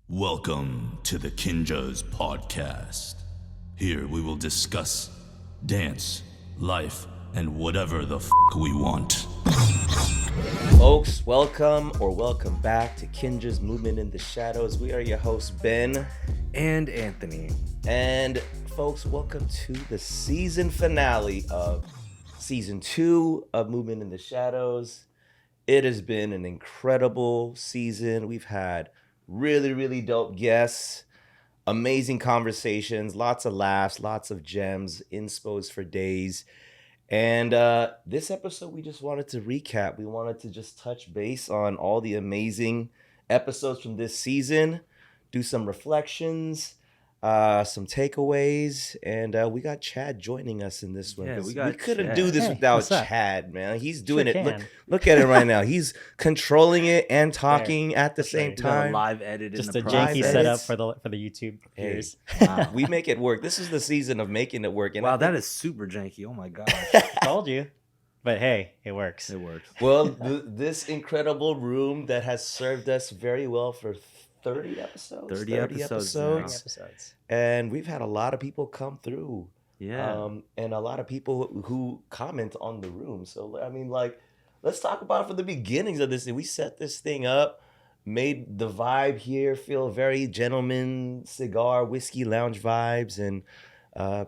Welcome to the KINJAZ Podcast. Here we will discuss dance, life, and whatever the we want. Folks, welcome back to Kinjaz Movement in the Shadows. We are your hosts, Ben and Anthony. And folks, welcome to the season finale of season 2 of Movement in the Shadows. It has been an incredible season. We've had really dope guests, amazing conversations, lots of laughs, lots of gems, inspos for days. And this episode, we just wanted to recap. We wanted to just touch base on all the amazing episodes from this season, do some reflections, some takeaways, and we got Chad joining us in this one. Yeah, we couldn't do this without Chad, man. He's doing Sure it. Look at it right now. He's controlling it and talking at the same Got a time. live edit Just in a the janky process. setup for the YouTube viewers. Wow. We make it work. This is the season of making it work. And Wow, that is super janky. Oh my gosh. Told you. But hey, it works. It works. Well, this incredible room that has served us very well for 30 episodes. 30 episodes now. 30 episodes. And we've had a lot of people come through. Yeah. And a lot of people who comment on the room. So, I mean, like, let's talk about it from the beginnings of this. We set this thing up, made the vibe here feel very gentleman, cigar, whiskey lounge vibes. And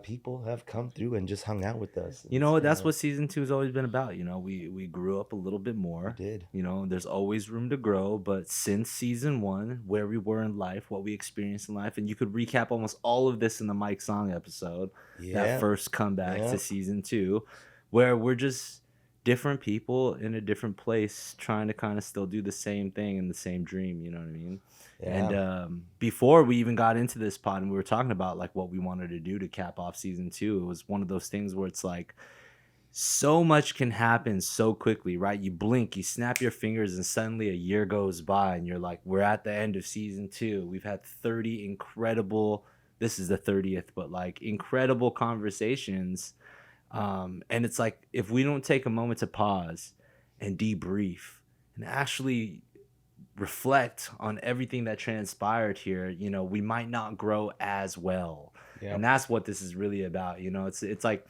people have come through and just hung out with us. You know, that's what season 2 has always been about. You know, we grew up a little bit more. We did. You know, there's always room to grow. But since season 1, where we were in life, what we experienced in life, and you could recap almost all of this in the Mike Song episode, that first comeback to season 2, where we're just different people in a different place trying to kind of still do the same thing and the same dream. You know what I mean? Yeah. And before we even got into this pod and we were talking about like what we wanted to do to cap off season 2, it was one of those things where it's like so much can happen so quickly, right? You blink, you snap your fingers, and suddenly a year goes by and you're like, we're at the end of season 2. We've had 30 incredible, this is the 30th, but like incredible conversations. And it's like, if we don't take a moment to pause and debrief and actually reflect on everything that transpired here, you know, we might not grow as well. And that's what this is really about. You know, it's like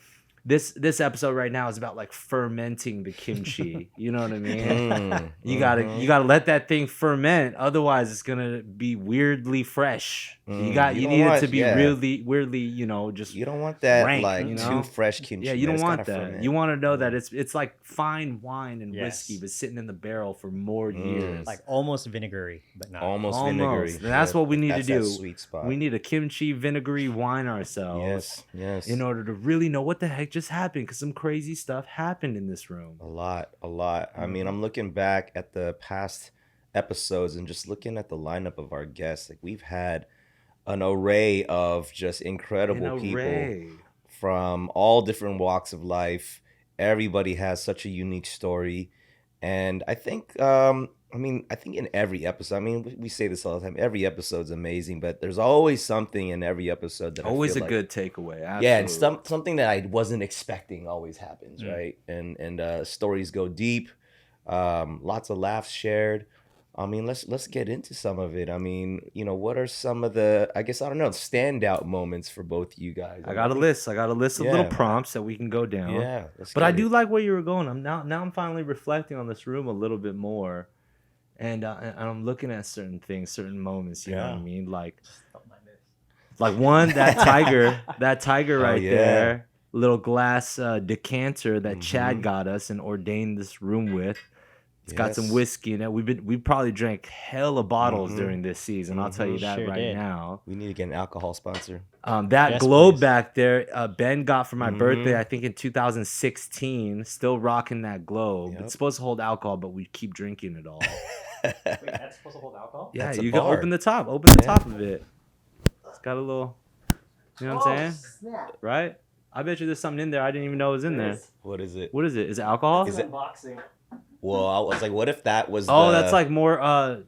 this episode right now is about like fermenting the kimchi. You know what I mean? You gotta let that thing ferment, otherwise it's gonna be weirdly fresh. You need it to be really weirdly, you know, just you don't want that rank, like you know? too fresh kimchi. Yeah, you don't want that. Ferment. You want to know that it's like fine wine and whiskey, but sitting in the barrel for more years. Like almost vinegary, but not. Almost vinegary. And that's what we need to do. That sweet spot. We need a kimchi vinegary wine ourselves. Yes. In order to really know what the heck just happened, because some crazy stuff happened in this room. A lot. I mean, I'm looking back at the past episodes and just looking at the lineup of our guests. Like, we've had an array of just incredible people from all different walks of life. Everybody has such a unique story. And I think, I think in every episode, I mean, we say this all the time, every episode's amazing, but there's always something in every episode that always I feel a like, good takeaway. Absolutely. Yeah, and something that I wasn't expecting always happens, right? And stories go deep, lots of laughs shared. I mean, let's get into some of it. I mean, you know, what are some of the, I guess, I don't know, standout moments for both you guys? I got a list of little prompts that we can go down. Yeah. But I do like where you were going. Now I'm finally reflecting on this room a little bit more. And I'm looking at certain things, certain moments, you know what I mean? Like one, that tiger right there, little glass decanter that Chad got us and ordained this room with. It's got some whiskey in it. We probably drank hella bottles during this season. I'll tell you that now. We need to get an alcohol sponsor. That globe back there, Ben got for my birthday, I think in 2016. Still rocking that globe. It's supposed to hold alcohol, but we keep drinking it all. Wait, that's supposed to hold alcohol? Yeah, That's you a can bar. open the top of it. It's got a little, you know what I'm saying? Snap. Right? I bet you there's something in there I didn't even know was in there. What is it? What is it? Is it alcohol? Is it? Unboxing. Well, I was like, what if that was That's like more,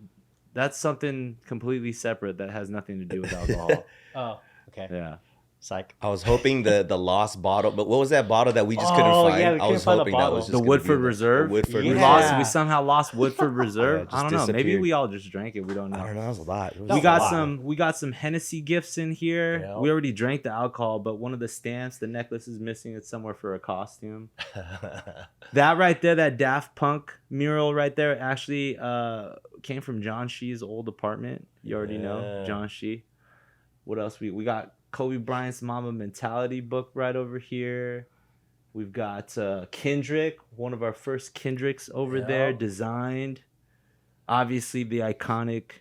that's something completely separate that has nothing to do with alcohol. Oh, okay. Yeah. Psych. I was hoping the lost bottle, but what was that bottle that we just couldn't Oh, find? yeah, we I was couldn't find the hoping that bottle. was just The gonna Woodford be the Reserve. Woodford We Reserve. We somehow lost Woodford Reserve. Yeah, it just I don't know. Maybe disappeared. we all just drank it. We don't know. I don't know. That was a lot. It was We a got lot. we got some Hennessy gifts in here. Yeah. We already drank the alcohol, but one of the stamps, the necklace is missing. It's somewhere for a costume. That right there, that Daft Punk mural right there, actually came from John Shee's old apartment. You already know John Shee. What else? We got Kobe Bryant's Mama Mentality book right over here. We've got Kendrick, one of our first Kendricks over there, designed. Obviously, the iconic,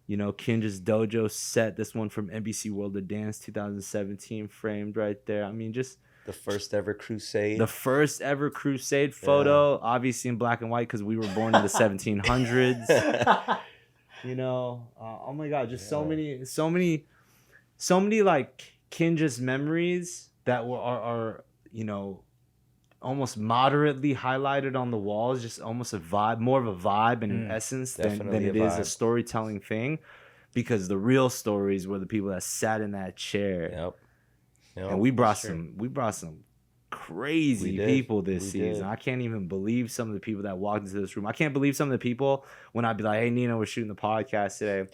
Kinjaz Dojo set. This one from NBC World of Dance 2017, framed right there. I mean, just The first ever crusade. the first ever crusade photo, obviously in black and white because we were born in the 1700s. Oh my God, just so many like Kinjaz memories that are almost moderately highlighted on the walls, just almost a vibe, more of a vibe and an essence than Definitely it a is a vibe. storytelling thing, because the real stories were the people that sat in that chair. Yep. And we brought some crazy We did. people this We season. did. I can't even believe some of the people that walked into this room. I can't believe some of the people when I'd be like, "Hey, Nina, we're shooting the podcast today."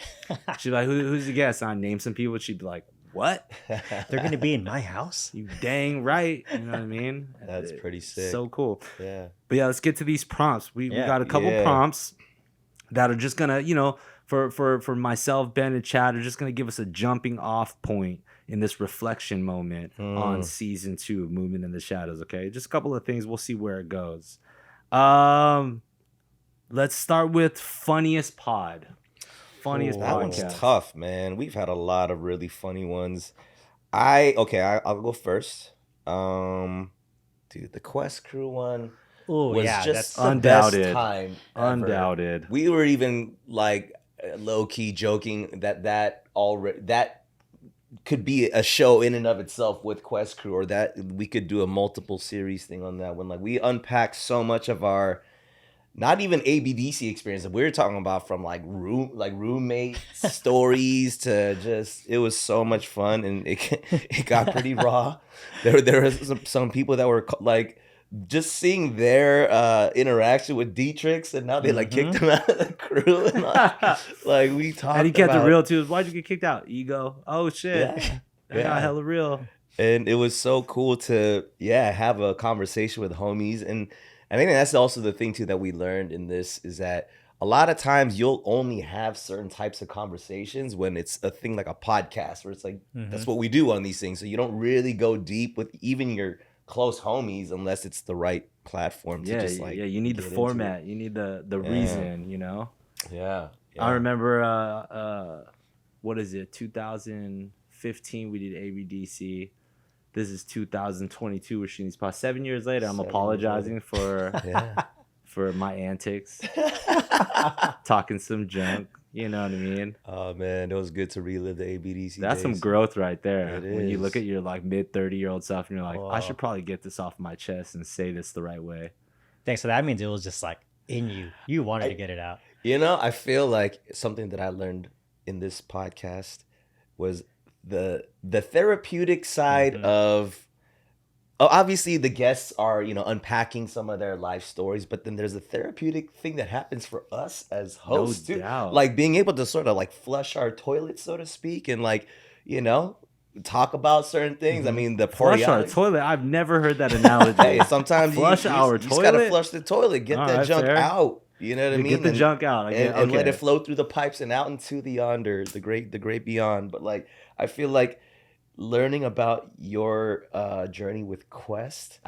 She'd be like, who's the guest? And I'd name some people. She'd be like, "What? They're going to be in my house? You dang right." You know what I mean? That's pretty sick. So cool. Yeah. But yeah, let's get to these prompts. We got a couple prompts that are just gonna, for myself, Ben, and Chad, are just gonna give us a jumping off point in this reflection moment on season 2 of Movement in the Shadows. Okay, just a couple of things. We'll see where it goes. Let's start with funniest pod. Funniest That one's podcast. tough, man. We've had a lot of really funny ones. I'll go first. Dude, the Quest Crew one Oh, was yeah. just That's the Undoubted. best time ever. Undoubted. We were even like low key joking that could be a show in and of itself with Quest Crew, or that we could do a multiple series thing on that one. Like, we unpacked so much of our not even ABDC experience that we were talking about, from roommate stories to just, it was so much fun, and it got pretty raw. There was some people that were like, just seeing their interaction with Dietrich, and now they like kicked him out of the crew, and like we talked. And he kept about it real too. Why'd you get kicked out? Ego. Oh shit. Yeah. That got hella real. And it was so cool to have a conversation with homies. And I think that's also the thing too that we learned in this, is that a lot of times you'll only have certain types of conversations when it's a thing like a podcast, where it's like that's what we do on these things. So you don't really go deep with even your close homies unless it's the right platform to just like you need the get into format. it. You need the reason, Yeah. I remember what is it, 2015 we did ABDC. This is 2022, we're shooting these podcasts. 7 years later, I'm 7 years apologizing for Yeah. for my antics, talking some junk, you know what I mean? Oh man, it was good to relive the ABDC That's some days. growth right there. It When you look is. at your like mid 30-year-old self and you're like, I Wow. should probably get this off my chest and say this the right way. Thanks. So that means it was just like in you. You wanted to get it out. I feel like something that I learned in this podcast was the therapeutic side of, obviously the guests are, unpacking some of their life stories, but then there's a therapeutic thing that happens for us as hosts too. doubt. Like being able to sort of like flush our toilet, so to speak, and like, talk about certain things. I mean, the Flush our periodics. toilet. I've never heard that analogy. Hey, sometimes Flush our you just gotta toilet? flush the toilet, get All that right, junk fair. out. You know what I mean? Get the And- junk out. and let it flow through the pipes and out into the yonder, the great beyond. But like, I feel like learning about your journey with Poriotics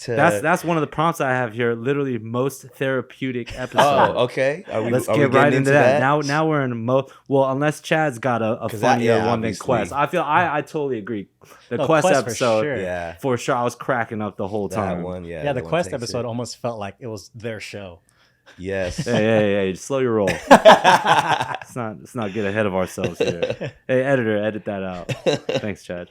to That's one of the prompts I have here. Literally, most therapeutic episode. oh, okay. Let's are we get right getting into that. Now we're in well, unless Chad's got a 'Cause funnier yeah, one than obviously. Quest. I feel I totally agree. The No, Quest Quest for episode sure. Yeah, for sure. I was cracking up the whole that time. one. Yeah, Yeah, the that one Quest takes episode it. almost felt like it was their show. Yes. Hey, slow your roll. Let's not get ahead of ourselves here. Hey, editor, edit that out. Thanks, Chad.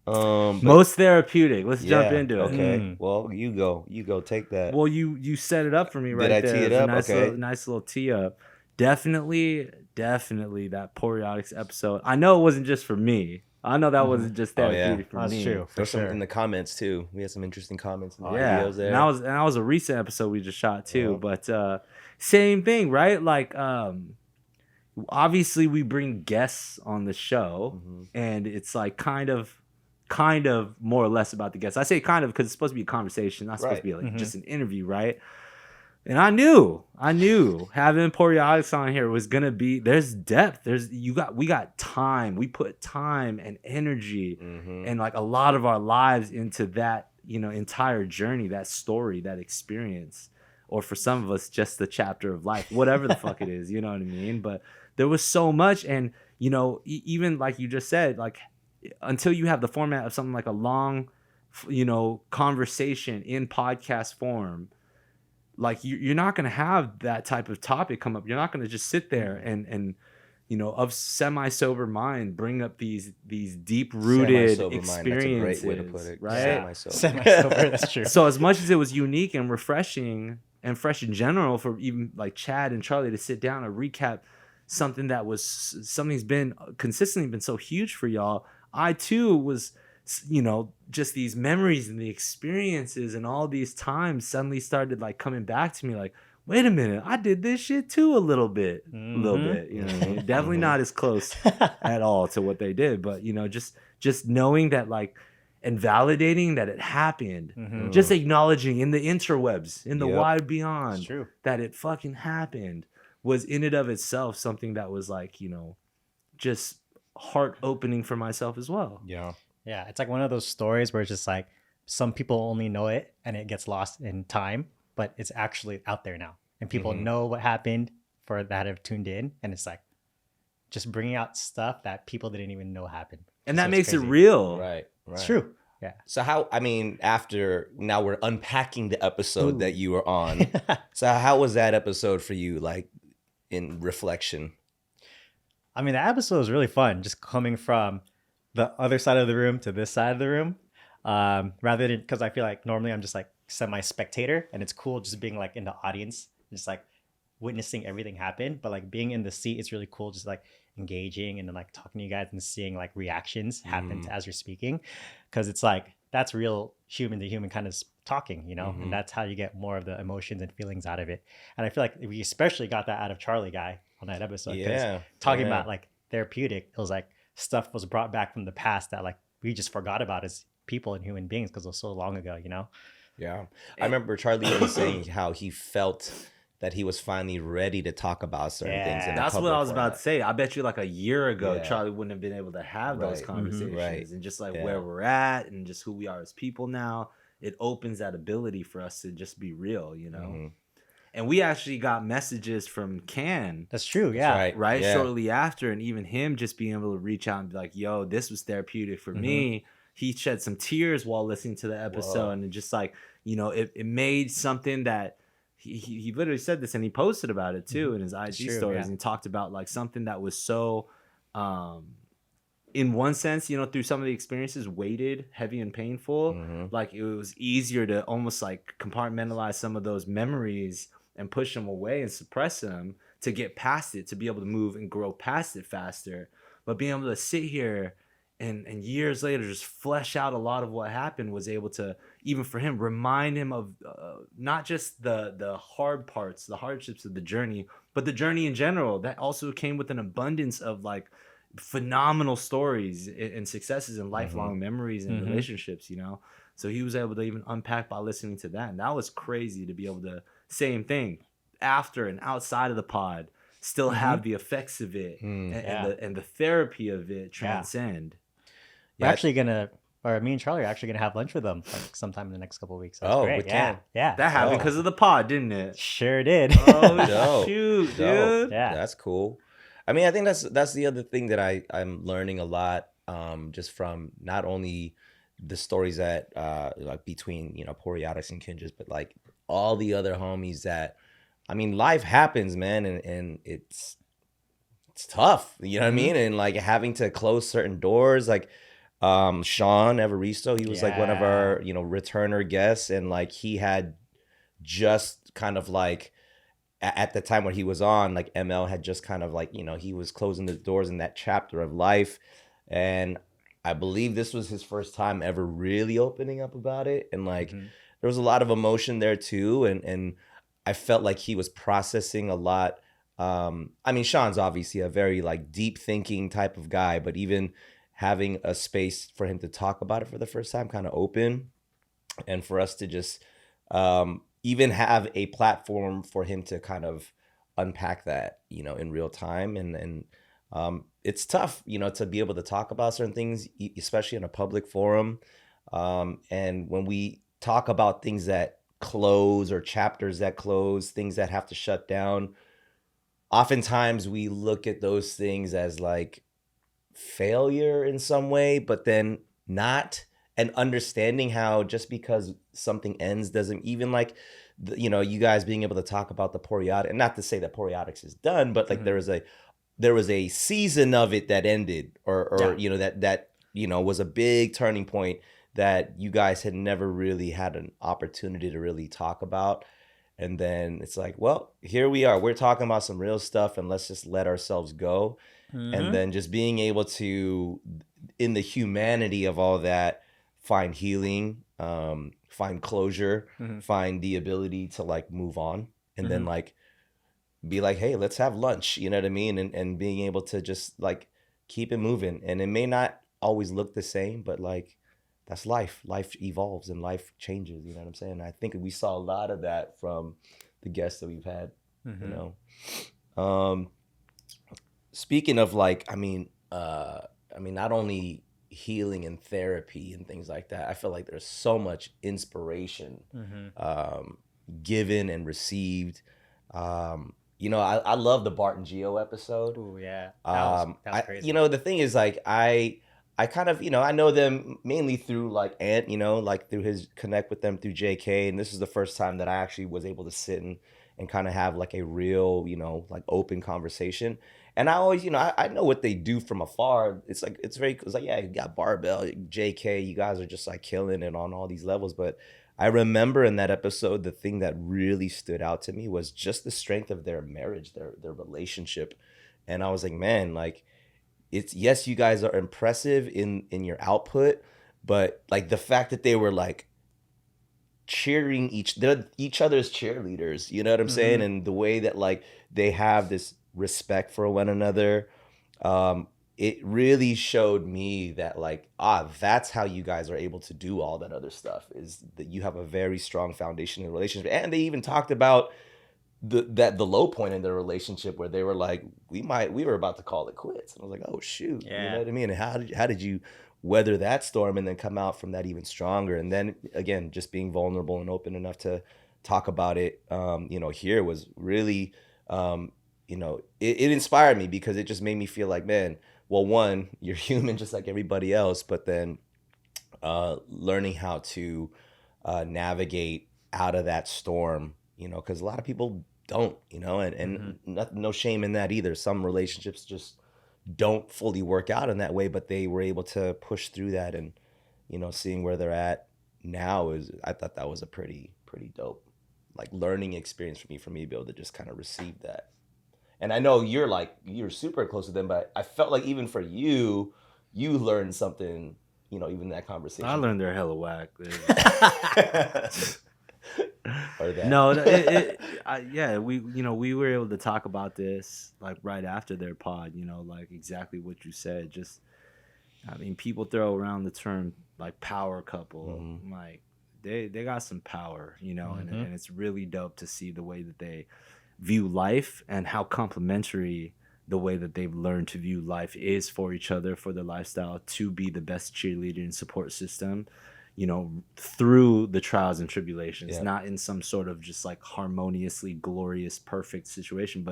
But- Most therapeutic. Let's jump yeah, into it. Okay. Well, you go. Take that. Well, you set it up for me right I there. tee it was a up? nice Okay. nice little tee up. Definitely definitely that Poriotics episode. I know it wasn't just for me. I know that wasn't just Oh, yeah. therapeutic for That's me. true. For There's some sure. in the comments too. We had some interesting comments in the Yeah, videos there. and that was a recent episode we just shot too. Yeah. But same thing, right? Like, obviously we bring guests on the show, and it's like kind of more or less about the guests. I say kind of because it's supposed to be a conversation, not supposed to be like just an interview, right? And I knew having Poriotics on here was gonna be, there's depth. We got time. We put time and energy and like a lot of our lives into that, entire journey, that story, that experience. Or for some of us, just the chapter of life, whatever the fuck it is, you know what I mean? But there was so much, and even like you just said, like until you have the format of something like a long, conversation in podcast form, like you're not going to have that type of topic come up. You're not going to just sit there and of semi-sober mind bring up these deep-rooted Semi-sober experiences. Mind. That's a great way to put it. Right? Semi-sober. Semi-sober, that's true. So as much as it was unique and refreshing and fresh in general for even like Chad and Charlie to sit down and recap something's been consistently been so huge for y'all, I too was, just these memories and the experiences and all these times suddenly started like coming back to me like, wait a minute, I did this shit too a little bit, you know what I mean? Definitely not as close at all to what they did, but just knowing that, like, and validating that it happened, just acknowledging in the interwebs, in the wide beyond, It's true. that it fucking happened was in and of itself something that was like, just heart opening for myself as well. Yeah. Yeah, it's like one of those stories where it's just like some people only know it and it gets lost in time, but it's actually out there now. And people know what happened for that have tuned in. And it's like just bringing out stuff that people didn't even know happened. And So that it's makes crazy. it real. Right. It's true. Yeah. So after now we're unpacking the episode that you were on. So how was that episode for you, like in reflection? I mean, the episode was really fun, just coming from the other side of the room to this side of the room. Rather than, because I feel like normally I'm just like semi-spectator, and it's cool just being like in the audience, just like witnessing everything happen. But like being in the seat, it's really cool, just like engaging and then like talking to you guys and seeing like reactions happen as you're speaking, because it's like that's real human to human kind of talking, and that's how you get more of the emotions and feelings out of it. And I feel like we especially got that out of Charlie guy on that episode, because talking about like therapeutic, it was like stuff was brought back from the past that like we just forgot about as people and human beings because it was so long ago, Yeah. I remember Charlie even saying how he felt that he was finally ready to talk about certain things. In That's what I was about to say. I bet you like a year ago, Yeah. Charlie wouldn't have been able to have those conversations. Right. And just like where we're at and just who we are as people now, it opens that ability for us to just be real, And we actually got messages from Can. That's true. Yeah. Right. Yeah. Shortly after, and even him just being able to reach out and be like, yo, this was therapeutic for me. He shed some tears while listening to the episode. And it just like, it made something that he literally said this, and he posted about it too in his IG stories. And he talked about like something that was so, in one sense, through some of the experiences, weighted, heavy and painful. Like it was easier to almost like compartmentalize some of those memories and push them away and suppress them to get past it, to be able to move and grow past it faster. But being able to sit here and years later just flesh out a lot of what happened was able to, even for him, remind him of not just the hard parts, the hardships of the journey, but the journey in general. That also came with an abundance of like phenomenal stories and successes and lifelong memories and relationships, So he was able to even unpack by listening to that. And that was crazy to be able to, same thing, after and outside of the pod, still have the effects of it and the therapy of it transcend. We're actually gonna, or me and Charlie are actually gonna have lunch with them like sometime in the next couple of weeks. Oh, great. we can. Yeah. That happened because of the pod, didn't it? Sure did. Oh, Dope. shoot, Dope. dude. Yeah. That's cool. I mean, I think that's the other thing that I'm learning a lot, just from not only the stories that like between Poriotics and Kinjaz, but like all the other homies that, I mean, life happens, man, and it's tough, you know what I mean? And like having to close certain doors, like Sean Evaristo, he was like one of our returner guests, and like he had just kind of like at the time when he was on, like ML had just kind of like, he was closing the doors in that chapter of life. And I believe this was his first time ever really opening up about it. And like, there was a lot of emotion there too. And I felt like he was processing a lot. I mean, Sean's obviously a very like deep thinking type of guy, but even having a space for him to talk about it for the first time, kind of open, and for us to just even have a platform for him to kind of unpack that, in real time. And it's tough, to be able to talk about certain things, especially in a public forum. And when we talk about things that close or chapters that close, things that have to shut down, oftentimes we look at those things as like failure in some way, but then not. And understanding how just because something ends doesn't, even like, you guys being able to talk about the Poriotic, and not to say that Poriotics is done, but like there was a season of it that ended, or that was a big turning point that you guys had never really had an opportunity to really talk about. And then it's like, well, here we are. We're talking about some real stuff, and let's just let ourselves go. And then just being able to, in the humanity of all that, find healing, find closure, find the ability to like move on, and then like be like, hey, let's have lunch. You know what I mean? And being able to just like keep it moving. And it may not always look the same, but like that's life. Life evolves and life changes. You know what I'm saying? I think we saw a lot of that from the guests that we've had. Speaking of like, I mean, not only healing and therapy and things like that, I feel like there's so much inspiration given and received. I love the Bart and Geo episode. Oh yeah, that was crazy. The thing is, like, I kind of, I know them mainly through like Ant, like through his connect with them through JK, and this is the first time that I actually was able to sit and kind of have like a real, like open conversation. And I always, I know what they do from afar. It's like, it's like, yeah, you got Barbell, JK, you guys are just like killing it on all these levels. But I remember in that episode, the thing that really stood out to me was just the strength of their marriage, their relationship. And I was like, man, like, it's, yes, you guys are impressive in your output, but like the fact that they were like cheering each other's cheerleaders, you know what I'm saying? And the way that like they have this respect for one another, it really showed me that like, that's how you guys are able to do all that other stuff, is that you have a very strong foundation in the relationship. And they even talked about the low point in their relationship where they were like, we were about to call it quits. And I was like, oh shoot, you know what I mean? And how did you weather that storm and then come out from that even stronger? And then again, just being vulnerable and open enough to talk about it, here was really, it inspired me, because it just made me feel like, man, well, one, you're human just like everybody else, but then learning how to navigate out of that storm, because a lot of people don't, and no shame in that either. Some relationships just don't fully work out in that way, but they were able to push through that. And, seeing where they're at now I thought that was a pretty dope, like, learning experience for me to be able to just kind of receive that. And I know you're super close to them, but I felt like even for you learned something, even in that conversation. I learned they're hella whack. Or that. No, we were able to talk about this like right after their pod, like exactly what you said. Just, I mean, people throw around the term like power couple, like they got some power, and it's really dope to see the way that they view life and how complementary the way that they've learned to view life is for each other, for their lifestyle, to be the best cheerleader and support system, through the trials and tribulations, not in some sort of just like harmoniously glorious, perfect situation,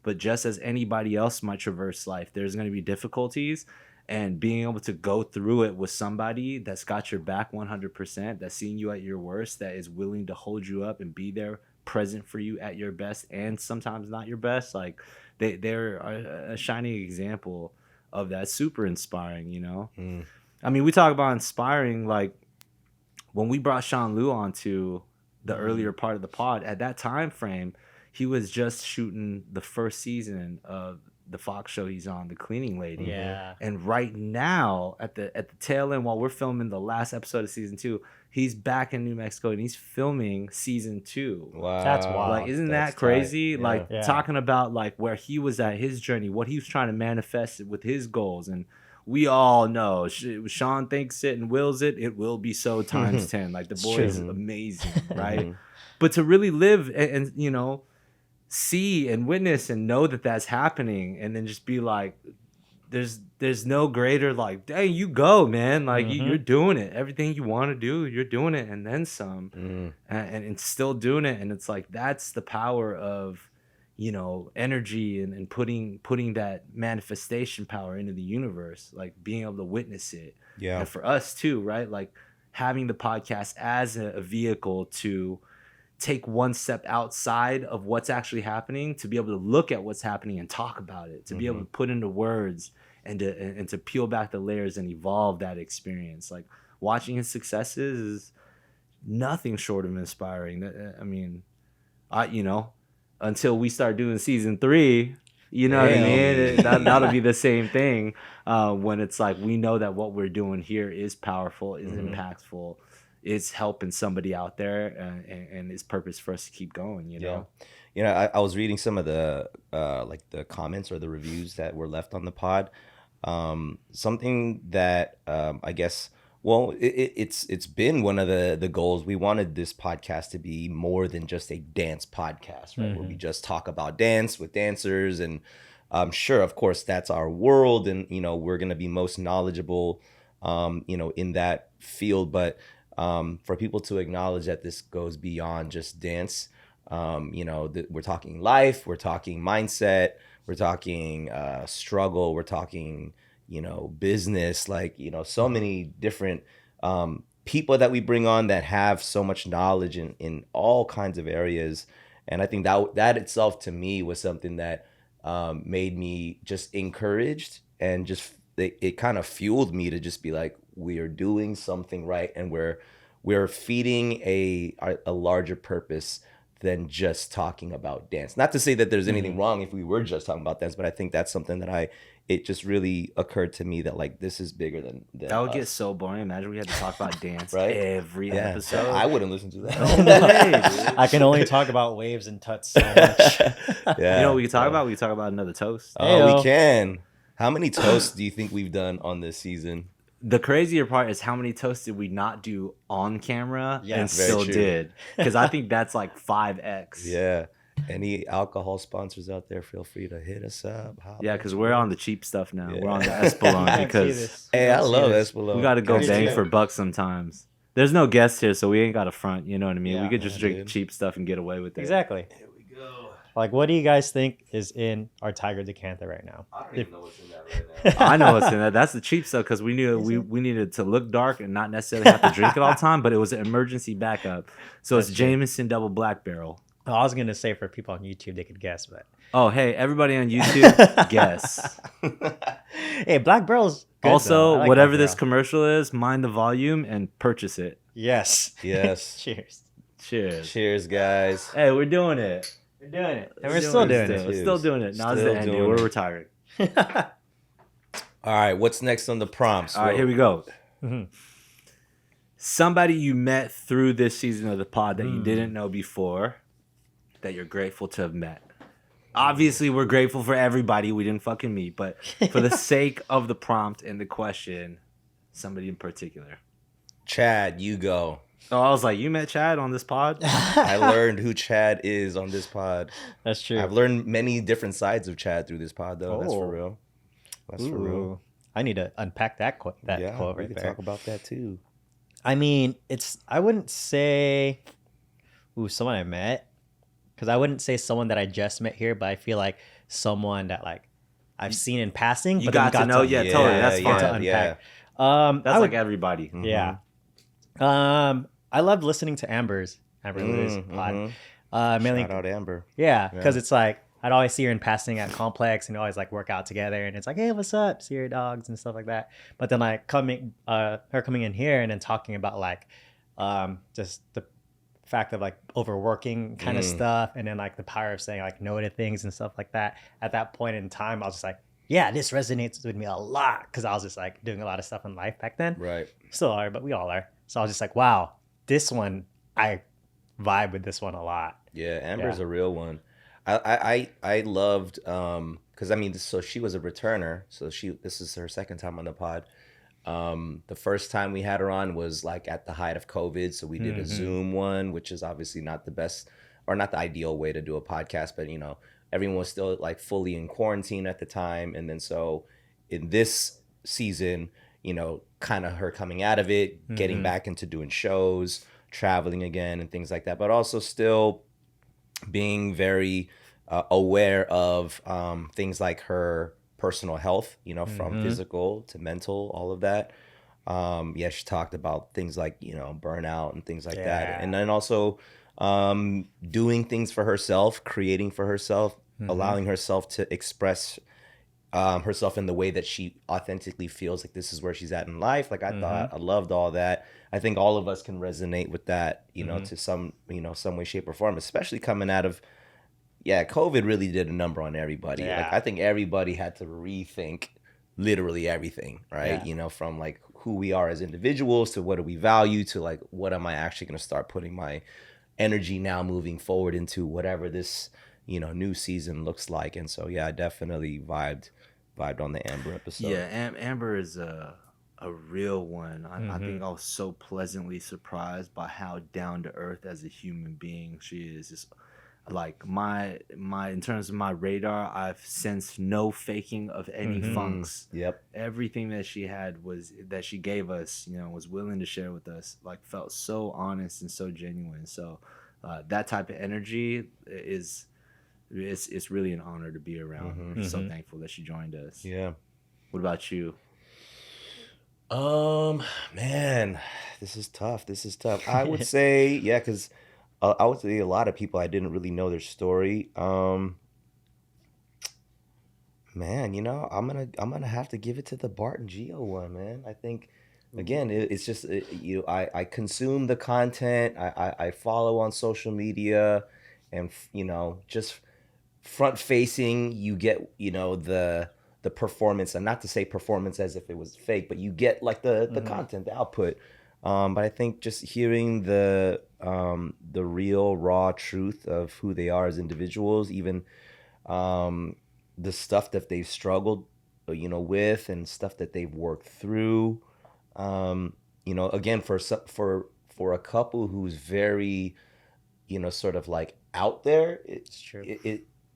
but just as anybody else might traverse life, there's going to be difficulties, and being able to go through it with somebody that's got your back 100%, that's seeing you at your worst, that is willing to hold you up and be there present for you at your best and sometimes not your best. Like they're a shining example of that. Super inspiring. I mean, we talk about inspiring, like when we brought Sean Liu onto the earlier part of the pod, at that time frame, he was just shooting the first season of the Fox show he's on, The Cleaning Lady. Yeah. And right now, at the tail end, while we're filming the last episode of season 2, he's back in New Mexico and he's filming season 2. Wow. That's wild. Like, isn't That's that crazy? tight. Like, Yeah. talking about like where he was at, his journey, what he was trying to manifest with his goals. And we all know Sean thinks it and wills it, it will be so times 10. Like, the boy is amazing, right? But to really live and you know, see and witness and know that that's happening, and then just be like, there's no greater, like, dang, you go, man, like you're doing it, everything you want to do, you're doing it, and then some. And still doing it. And it's like, that's the power of, you know, energy and putting that manifestation power into the universe, like being able to witness it. Yeah. And for us too, right, like having the podcast as a vehicle to take one step outside of what's actually happening, to be able to look at what's happening and talk about it, to be able to put into words and to peel back the layers and evolve that experience. Like, watching his successes is nothing short of inspiring. I mean, you know, until we start doing season 3, you know what I mean? That'll be the same thing, when it's like, we know that what we're doing here is powerful, is impactful, it's helping somebody out there, and it's purpose for us to keep going, you know? You know, I was reading some of the like the comments or the reviews that were left on the pod. Something that I guess, well, it's been one of the goals. We wanted this podcast to be more than just a dance podcast, right? Where we just talk about dance with dancers, and sure, of course, that's our world, and you know, we're gonna be most knowledgeable, you know, in that field, but for people to acknowledge that this goes beyond just dance. You know, we're talking life, we're talking mindset, we're talking struggle, we're talking, you know, business, like, you know, so many different people that we bring on that have so much knowledge in all kinds of areas. And I think that itself to me was something that made me just encouraged, and just it kind of fueled me to just be like, we are doing something right, and we're feeding a larger purpose than just talking about dance. Not to say that there's anything wrong if we were just talking about dance, but I think that's something that it just really occurred to me that, like, this is bigger than That would us. get so boring. Imagine we had to talk about dance Right? every Yeah. episode. I wouldn't listen to that. No way, dude. I can only talk about waves and tuts so much. Yeah. You know what we can talk about? We can talk about another toast. Oh, Heyo. we can. How many toasts do you think we've done on this season? The crazier part is how many toasts did we not do on camera and Yes. Very still true. did? Because I think that's like 5x. Yeah. Any alcohol sponsors out there, feel free to hit us up. Holla. Yeah, because we're on the cheap stuff now. Yeah. We're on the Espolon because Hey, I love Espolon. we got to go Me bang too. for bucks sometimes. There's no guests here, so we ain't got a front. You know what I mean? Yeah. We could just Yeah, drink dude. cheap stuff and get away with it. Exactly. Here we go. Like, what do you guys think is in our Tiger Decanter right now? I don't even know what's in that right now. I know what's in that. That's the cheap stuff because we knew we needed to look dark and not necessarily have to drink it all the time, but it was an emergency backup. So it's That's true. Jameson Double Black Barrel. Oh, I was gonna say for people on YouTube they could guess, but Oh, hey, everybody on YouTube, guess. hey, Black Barrel's good, Also, though. I like whatever Black this Barrel. commercial is, mind the volume and purchase it. Yes. Yes. Cheers. Cheers. Cheers, guys. Hey, we're doing it. We're doing it, and We're we're still doing We're it. still doing it. Now it's Still the end, dude. doing We're it. retiring. All right, what's next on the prompts? All right, here we go. Mhm. Somebody you met through this season of the pod that Hmm. you didn't know before, that you're grateful to have met. Obviously, we're grateful for everybody we didn't fucking meet, but for the sake of the prompt and the question, somebody in particular. Chad, you go. Oh, I was like, you met Chad on this pod? I learned who Chad is on this pod. That's true. I've learned many different sides of Chad through this pod, though. That's for Oh. real. That's for real. Ooh. I need to unpack that quote. That Yeah, quote we right can there. talk about that too. I mean, I wouldn't say, someone I met, because I wouldn't say someone that I just met here, but I feel like someone that like I've seen in passing. You but then got to know, yeah, totally. That's yeah, fine. to unpack. That's I like would, everybody. yeah. I loved listening to Amber Lou's pod. Mainly, Shout out Amber. yeah, Yeah. because it's like I'd always see her in passing at Complex, and we always like work out together, and it's like, hey, what's up? See your dogs and stuff like that. But then like her coming in here and then talking about like just the fact of like overworking kind of stuff, and then like the power of saying like no to things and stuff like that. At that point in time, I was just like, yeah, this resonates with me a lot, because I was just like doing a lot of stuff in life back then. Right. Still are, but we all are. So I was just like, wow, this one, I vibe with this one a lot. Yeah, Amber's a real one. I loved because I mean, so she was a returner, so this is her second time on the pod. The first time we had her on was like at the height of COVID, so we did a Zoom one, which is obviously not the best or not the ideal way to do a podcast, but you know, everyone was still like fully in quarantine at the time, and then so in this season, you know, kind of her coming out of it, getting back into doing shows, traveling again, and things like that, but also still being very aware of things like her personal health, you know, from physical to mental, all of that. Yeah, she talked about things like, you know, burnout and things like that. And then also doing things for herself, creating for herself, allowing herself to express herself in the way that she authentically feels like this is where she's at in life. Like I thought, I loved all that. I think all of us can resonate with that, you know, to some way, shape or form, especially coming out of, COVID really did a number on everybody. Yeah. Like I think everybody had to rethink literally everything, right? Yeah. You know, from like who we are as individuals to what do we value to like, what am I actually going to start putting my energy now moving forward into whatever this, you know, new season looks like. And so, yeah, I definitely vibed on the Amber episode. Yeah, Amber is a real one. I think I was so pleasantly surprised by how down to earth as a human being she is. Just like my in terms of my radar, I've sensed no faking of any funks. Yep. Everything that she had that she gave us, you know, was willing to share with us. Like felt so honest and so genuine. So that type of energy it's really an honor to be around. I'm so thankful that she joined us. Yeah. What about you? Man, this is tough. I would say, yeah, because I would say a lot of people I didn't really know their story. Man, you know, I'm gonna have to give it to the Bart and Geo one, man. I think again, it's just I consume the content, I follow on social media, and you know, just front facing, you get, you know, the performance, and not to say performance as if it was fake, but you get like the content, the output. But I think just hearing the real raw truth of who they are as individuals, even the stuff that they've struggled, you know, with, and stuff that they've worked through. You know, again, for a couple who's very, you know, sort of like out there, It's true.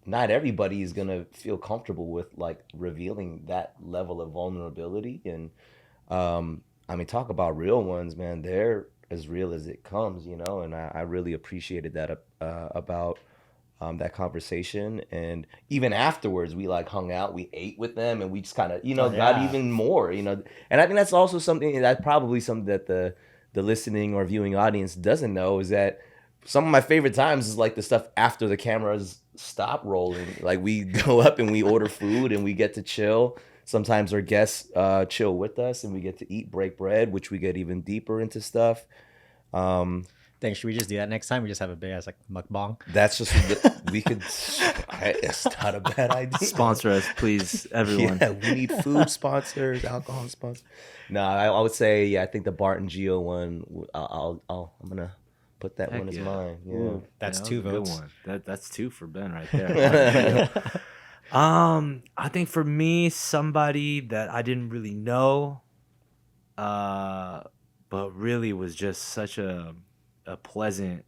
Not everybody is gonna feel comfortable with like revealing that level of vulnerability. And I mean, talk about real ones, man. They're as real as it comes, you know. And I really appreciated that about that conversation. And even afterwards, we like hung out, we ate with them, and we just kind of, you know, got even more, you know. And I think that's also something that the listening or viewing audience doesn't know, is that some of my favorite times is like the stuff after the cameras stop rolling. Like we go up and we order food and we get to chill. Sometimes our guests chill with us and we get to eat, break bread, which we get even deeper into stuff. Think should we just do that next time? We just have a big ass like mukbang. That's just we could. It's not a bad idea. Sponsor us, please, everyone. Yeah, we need food sponsors, alcohol sponsors. No, I would say, yeah, I think the Bart and Geo one. I'm gonna put that one as mine. Yeah. Ooh, That's that 2 was a good votes. one. That's 2 for Ben right there. I think for me, somebody that I didn't really know, but really was just such a pleasant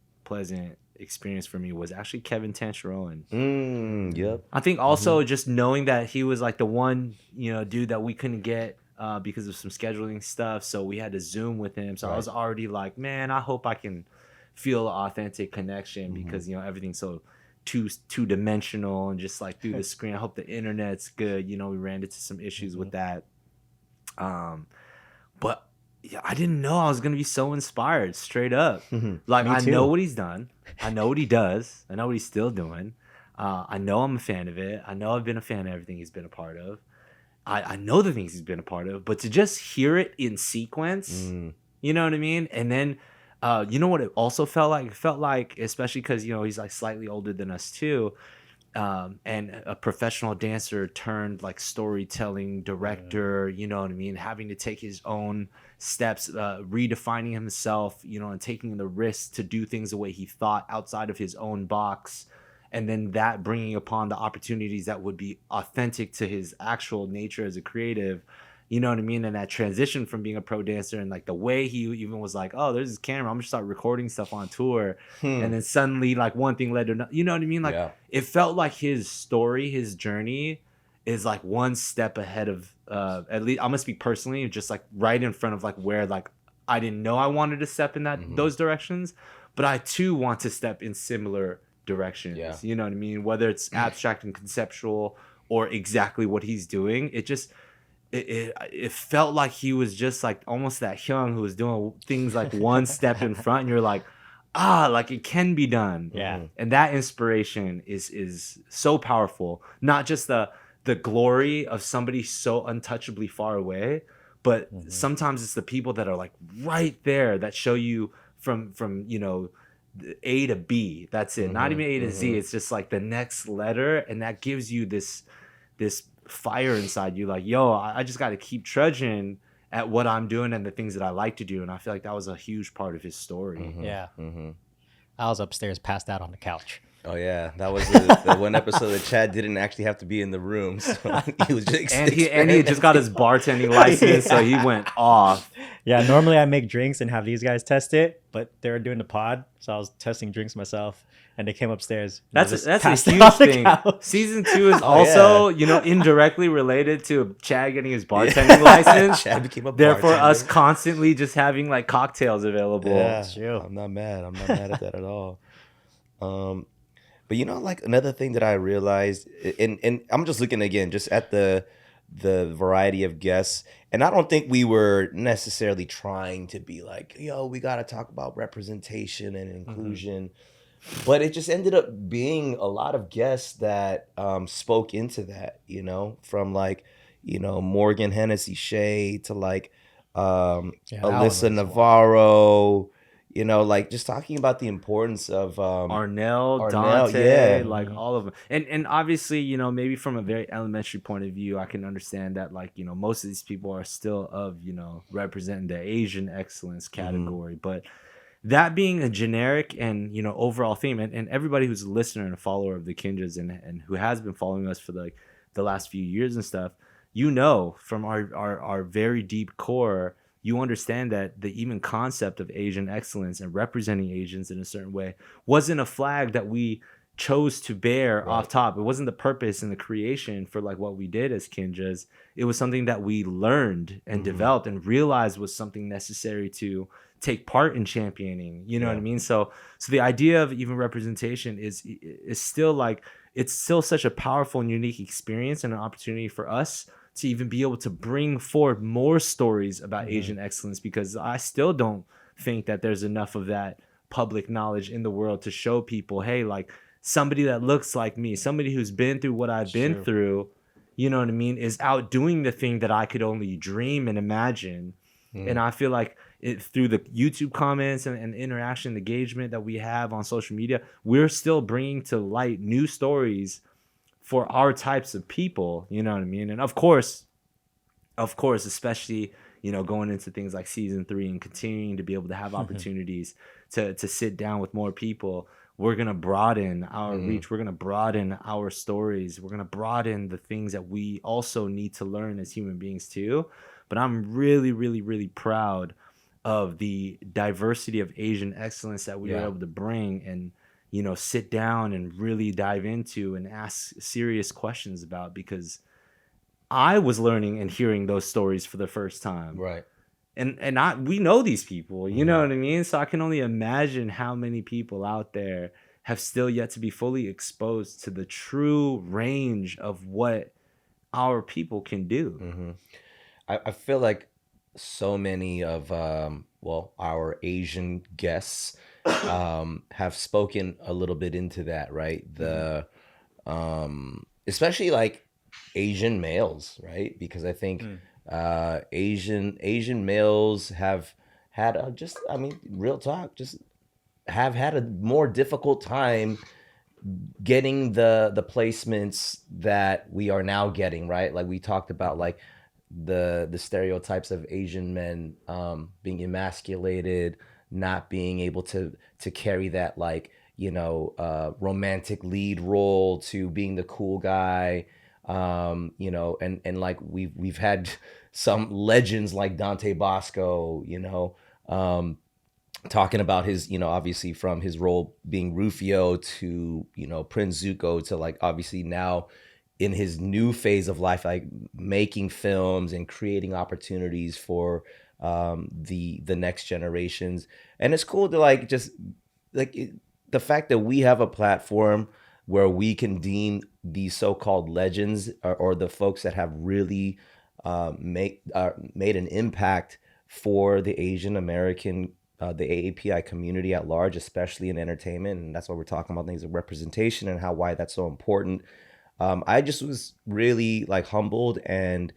experience for me, was actually Kevin Tancheroen. Yep. I think also just knowing that he was like the one, you know, dude that we couldn't get because of some scheduling stuff, so we had to Zoom with him. So I was already like, man, I hope I can feel an authentic connection, because you know, everything's so two-dimensional and just like through the screen. I hope the internet's good. You know, we ran into some issues with that, but yeah, I didn't know I was gonna be so inspired, straight up. Like, I know what he's done, I know what he does, I know what he's still doing. I know I'm a fan of it. I know I've been a fan of everything he's been a part of. I know the things he's been a part of, but to just hear it in sequence, you know what I mean? And then You know what it also felt like? It felt like, especially because, you know, he's like slightly older than us too, and a professional dancer turned like storytelling director, you know what I mean? Having to take his own steps, redefining himself, you know, and taking the risk to do things the way he thought outside of his own box. And then that bringing upon the opportunities that would be authentic to his actual nature as a creative. You know what I mean? And that transition from being a pro dancer and like the way he even was like, oh, there's this camera, I'm gonna start recording stuff on tour. And then suddenly like one thing led to another. You know what I mean? Like it felt like his story, his journey is like one step ahead of at least I'm gonna speak personally, just like right in front of like where like I didn't know I wanted to step in that those directions, but I too want to step in similar directions. You know what I mean? Whether it's abstract and conceptual or exactly what he's doing, it just it felt like he was just like almost that young who was doing things like one step in front, and you're like, like it can be done. And that inspiration is so powerful. Not just the glory of somebody so untouchably far away, but sometimes it's the people that are like right there that show you from you know, A to B. That's it. Not even A to Z. It's just like the next letter, and that gives you this fire inside you. Like, yo, I just got to keep trudging at what I'm doing and the things that I like to do. And I feel like that was a huge part of his story. I was upstairs, passed out on the couch. Oh yeah, that was the one episode that Chad didn't actually have to be in the room, so he was just and he just got his bartending license, so he went off. Yeah, normally I make drinks and have these guys test it, but they were doing the pod, so I was testing drinks myself, and they came upstairs. That's a huge thing. Season 2 is also, you know, indirectly related to Chad getting his bartending license. Chad became a bartender. Therefore, us constantly just having like cocktails available. Yeah, I'm not mad. I'm not mad at that at all. But you know, like another thing that I realized, and I'm just looking again, just at the variety of guests, and I don't think we were necessarily trying to be like, yo, we got to talk about representation and inclusion, but it just ended up being a lot of guests that spoke into that, you know, from like, you know, Morgan Hennessy Shea to like Alyssa Navarro. You know, like just talking about the importance of Arnell, Dante, like all of them. And obviously, you know, maybe from a very elementary point of view, I can understand that, like, you know, most of these people are still of, you know, representing the Asian excellence category. But that being a generic and, you know, overall theme, and everybody who's a listener and a follower of the Kinjaz and who has been following us for like the last few years and stuff, you know, from our very deep core, you understand that the even concept of Asian excellence and representing Asians in a certain way wasn't a flag that we chose to bear off top. It wasn't the purpose and the creation for like what we did as Kinjaz. It was something that we learned and developed and realized was something necessary to take part in championing. You know what I mean? So the idea of even representation is still like, it's still such a powerful and unique experience and an opportunity for us to even be able to bring forward more stories about Asian excellence, because I still don't think that there's enough of that public knowledge in the world to show people, hey, like somebody that looks like me, somebody who's been through what I've been through, you know what I mean, is out doing the thing that I could only dream and imagine. And I feel like through the YouTube comments and interaction engagement that we have on social media, we're still bringing to light new stories for our types of people, you know what I mean? And of course, especially, you know, going into things like season 3 and continuing to be able to have opportunities to sit down with more people, we're going to broaden our reach. We're going to broaden our stories. We're going to broaden the things that we also need to learn as human beings too. But I'm really, really, really proud of the diversity of Asian excellence that we were able to bring and, you know, sit down and really dive into and ask serious questions about, because I was learning and hearing those stories for the first time. Right. And we know these people, you know what I mean? So I can only imagine how many people out there have still yet to be fully exposed to the true range of what our people can do. I feel like so many of our Asian guests have spoken a little bit into that, right? The especially like Asian males, right? Because I think Asian males have had just, I mean, real talk, just have had a more difficult time getting the placements that we are now getting, right? Like we talked about, like the stereotypes of Asian men being emasculated, not being able to carry that, like, you know, romantic lead role, to being the cool guy, you know, and like we've had some legends like Dante Bosco, you know, talking about his, you know, obviously from his role being Rufio to, you know, Prince Zuko, to like obviously now in his new phase of life, like making films and creating opportunities for the next generations. And it's cool to like just like the fact that we have a platform where we can deem these so-called legends, or the folks that have really made an impact for the Asian American, the AAPI community at large, especially in entertainment. And that's why we're talking about things of representation and why that's so important. I just was really like humbled and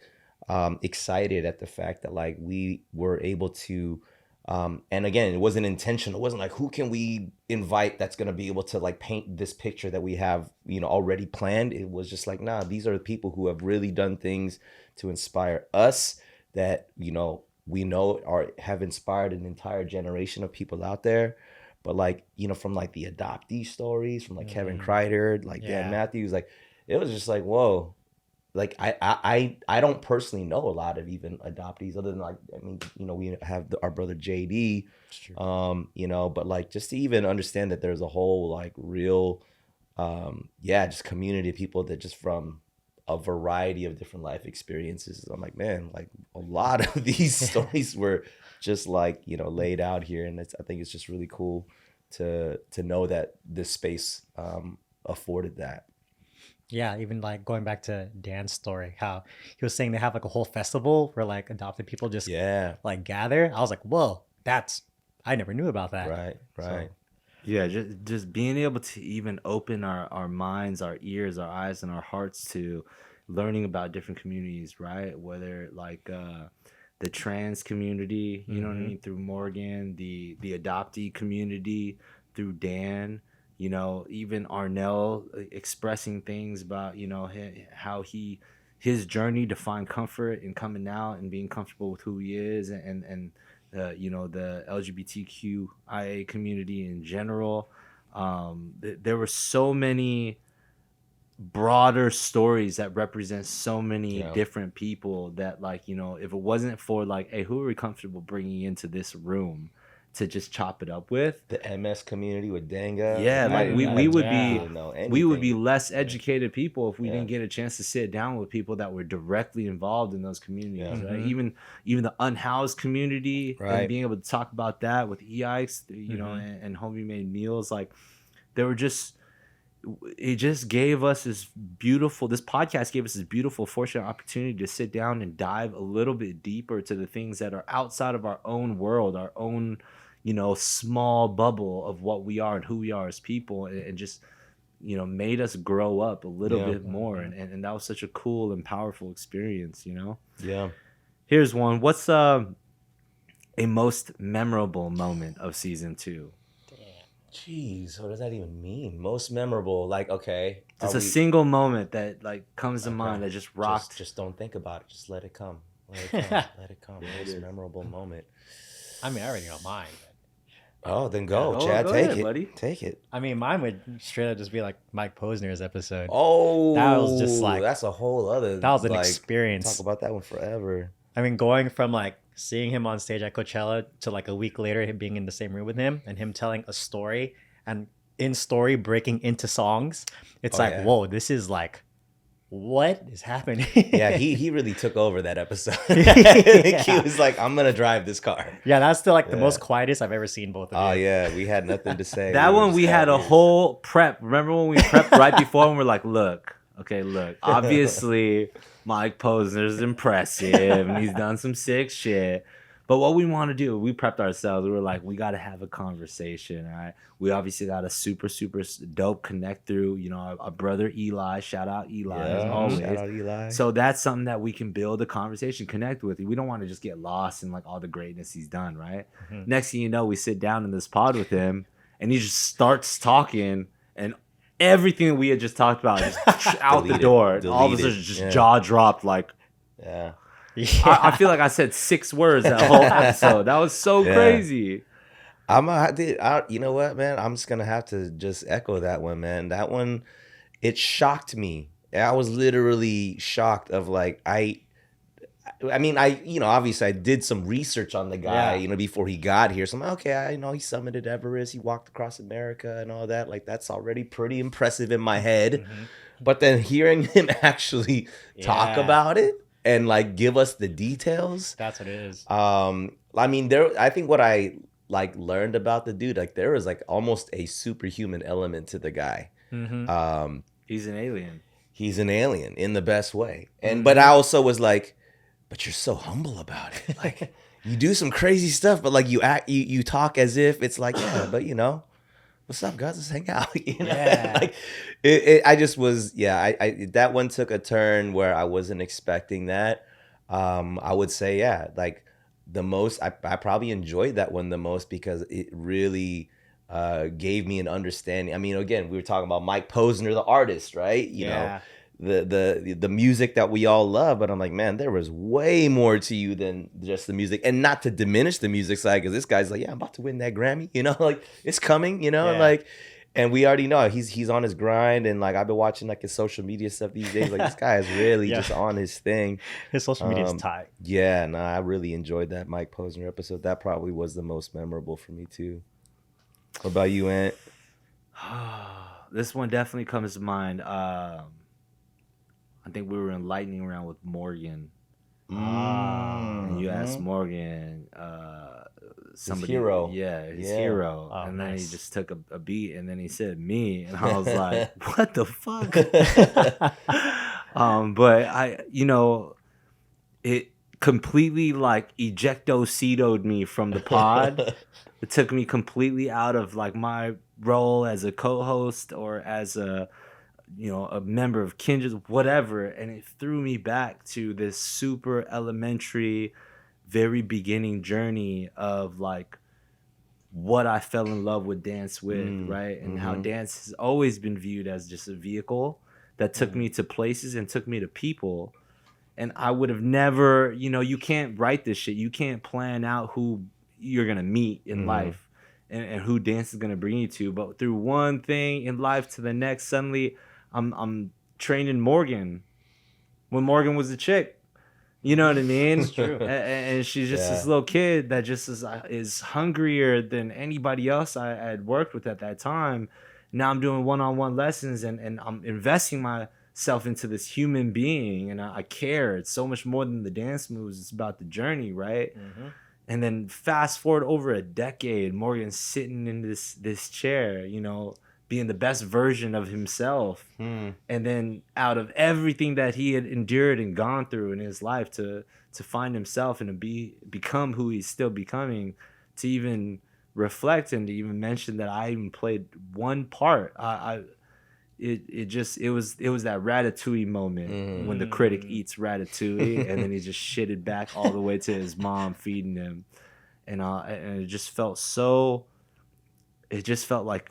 excited at the fact that like we were able to, and again, it wasn't intentional. It wasn't like, who can we invite that's going to be able to like paint this picture that we have, you know, already planned. It was just like, nah, these are the people who have really done things to inspire us, that, you know, we know have inspired an entire generation of people out there. But like, you know, from like the adoptee stories from like Kevin Kreider, like Dan Matthews, like it was just like, whoa. Like I don't personally know a lot of even adoptees, other than like, I mean, you know, we have our brother JD, you know, but like just to even understand that there's a whole like real, just community of people that just from a variety of different life experiences. I'm like, man, like a lot of these stories were just like, you know, laid out here. And I think it's just really cool to know that this space afforded that. Yeah, even like going back to Dan's story, how he was saying they have like a whole festival where like adopted people just like gather. I was like, whoa, I never knew about that. Right. So, yeah, just being able to even open our minds, our ears, our eyes, and our hearts to learning about different communities, right? Whether like the trans community, you know what I mean, through Morgan, the adoptee community through Dan, you know, even Arnell expressing things about, you know, how his journey to find comfort in coming out and being comfortable with who he is, and you know, the LGBTQIA community in general. There were so many broader stories that represent so many different people that, like, you know, if it wasn't for like, hey, who are we comfortable bringing into this room to just chop it up with? The MS community with Danga. Yeah, like we would be less Yeah. educated people if we didn't get a chance to sit down with people that were directly involved in those communities, right? Even the unhoused community, and being able to talk about that with EIX, you know, and Homie Made Meals, like they were just, it just gave us this podcast gave us this beautiful, fortunate opportunity to sit down and dive a little bit deeper to the things that are outside of our own world, our own, you know, small bubble of what we are and who we are as people, and just, you know, made us grow up a little bit more. And that was such a cool and powerful experience, you know? Yeah. Here's one. What's a most memorable moment of season 2? Jeez, what does that even mean? Most memorable, like, okay. It's a single moment that like comes to mind that just rocked. Just don't think about it. Just let it come. Let it come. Let it come. Most memorable moment. I mean, I already know mine. Oh, then go, Yeah, Chad. go Take ahead, it, buddy. Take it. I mean, mine would straight up just be like Mike Posner's episode. Oh, that was just like, that's a whole other. That was an like, experience. Talk about that one forever. I mean, going from like seeing him on stage at Coachella to like a week later him being in the same room with him and him telling a story, and in story breaking into songs. It's whoa, this is like, what is happening? Yeah, he really took over that episode. I think he was like, I'm gonna drive this car. Yeah, that's still like the most quietest I've ever seen both of you. Oh yeah, we had nothing to say. That one we had a whole prep. Remember when we prepped right before and we're like, look, obviously Mike Posner's impressive and he's done some sick shit, But what we want to do, we prepped ourselves. We were like, we got to have a conversation, all right? We obviously got a super, super dope connect through, you know, our brother Eli. Shout out Eli, as always. Shout out Eli. So that's something that we can build a conversation, connect with. We don't want to just get lost in like all the greatness he's done, right? Next thing you know, we sit down in this pod with him, and he just starts talking, and everything we had just talked about is out the door. All of us are just jaw dropped, like, Yeah. I feel like I said 6 words that whole episode. That was so crazy. You know what, man? I'm just gonna have to just echo that one, man. That one, it shocked me. I was literally shocked of like, I mean, you know, obviously I did some research on the guy, you know, before he got here. So I'm like, okay, I know he summited Everest, he walked across America and all that. Like, that's already pretty impressive in my head. But then hearing him actually talk about it and like give us the details. That's what it is. I mean, I think what I like learned about the dude, like there was like almost a superhuman element to the guy. He's an alien. He's an alien in the best way. And but I also was like, but you're so humble about it. Like, you do some crazy stuff, but like you talk as if it's like, yeah, but you know, what's up, guys? Let's hang out. You know? Like, I just was, I that one took a turn where I wasn't expecting that. I would say, like the most, I probably enjoyed that one the most because it really gave me an understanding. I mean, again, we were talking about Mike Posner, the artist, right? You know, the music that we all love, but I'm like, man, there was way more to you than just the music. And not to diminish the music side, because this guy's like, yeah, I'm about to win that Grammy, you know, like it's coming, you know, like, and we already know he's on his grind, and like I've been watching like his social media stuff these days. Like, this guy is really just on his thing. His social media is tight. Yeah, no, I really enjoyed that Mike Posner episode. That probably was the most memorable for me too. What about you, Ant? This one definitely comes to mind. I think we were in lightning round with Morgan. And you asked Morgan, somebody, his hero. His hero. Oh, and then nice. he just took a beat, and then he said me, and I was like, what the fuck? But I, you know, it completely like ejecto-cetoed me from the pod. It took me completely out of like my role as a co-host or as a, you know, a member of KINJAZ, whatever, and it threw me back to this super elementary, very beginning journey of like what I fell in love with dance with, right? And how dance has always been viewed as just a vehicle that took me to places and took me to people. And I would have never, you know, you can't write this shit. You can't plan out who you're going to meet in life and who dance is going to bring you to. But through one thing in life to the next, suddenly I'm training Morgan when Morgan was a chick. You know what I mean? It's true. And she's just this little kid that just is hungrier than anybody else I had worked with at that time. Now I'm doing one-on-one lessons and I'm investing myself into this human being, and I care. It's so much more than the dance moves. It's about the journey, right? And then fast forward over a decade, Morgan's sitting in this chair, you know, being the best version of himself. And then out of everything that he had endured and gone through in his life to find himself and to become who he's still becoming, to even reflect and to even mention that I even played one part. It was that Ratatouille moment when the critic eats Ratatouille and then he just shitted back all the way to his mom feeding him, and it just felt so. It just felt like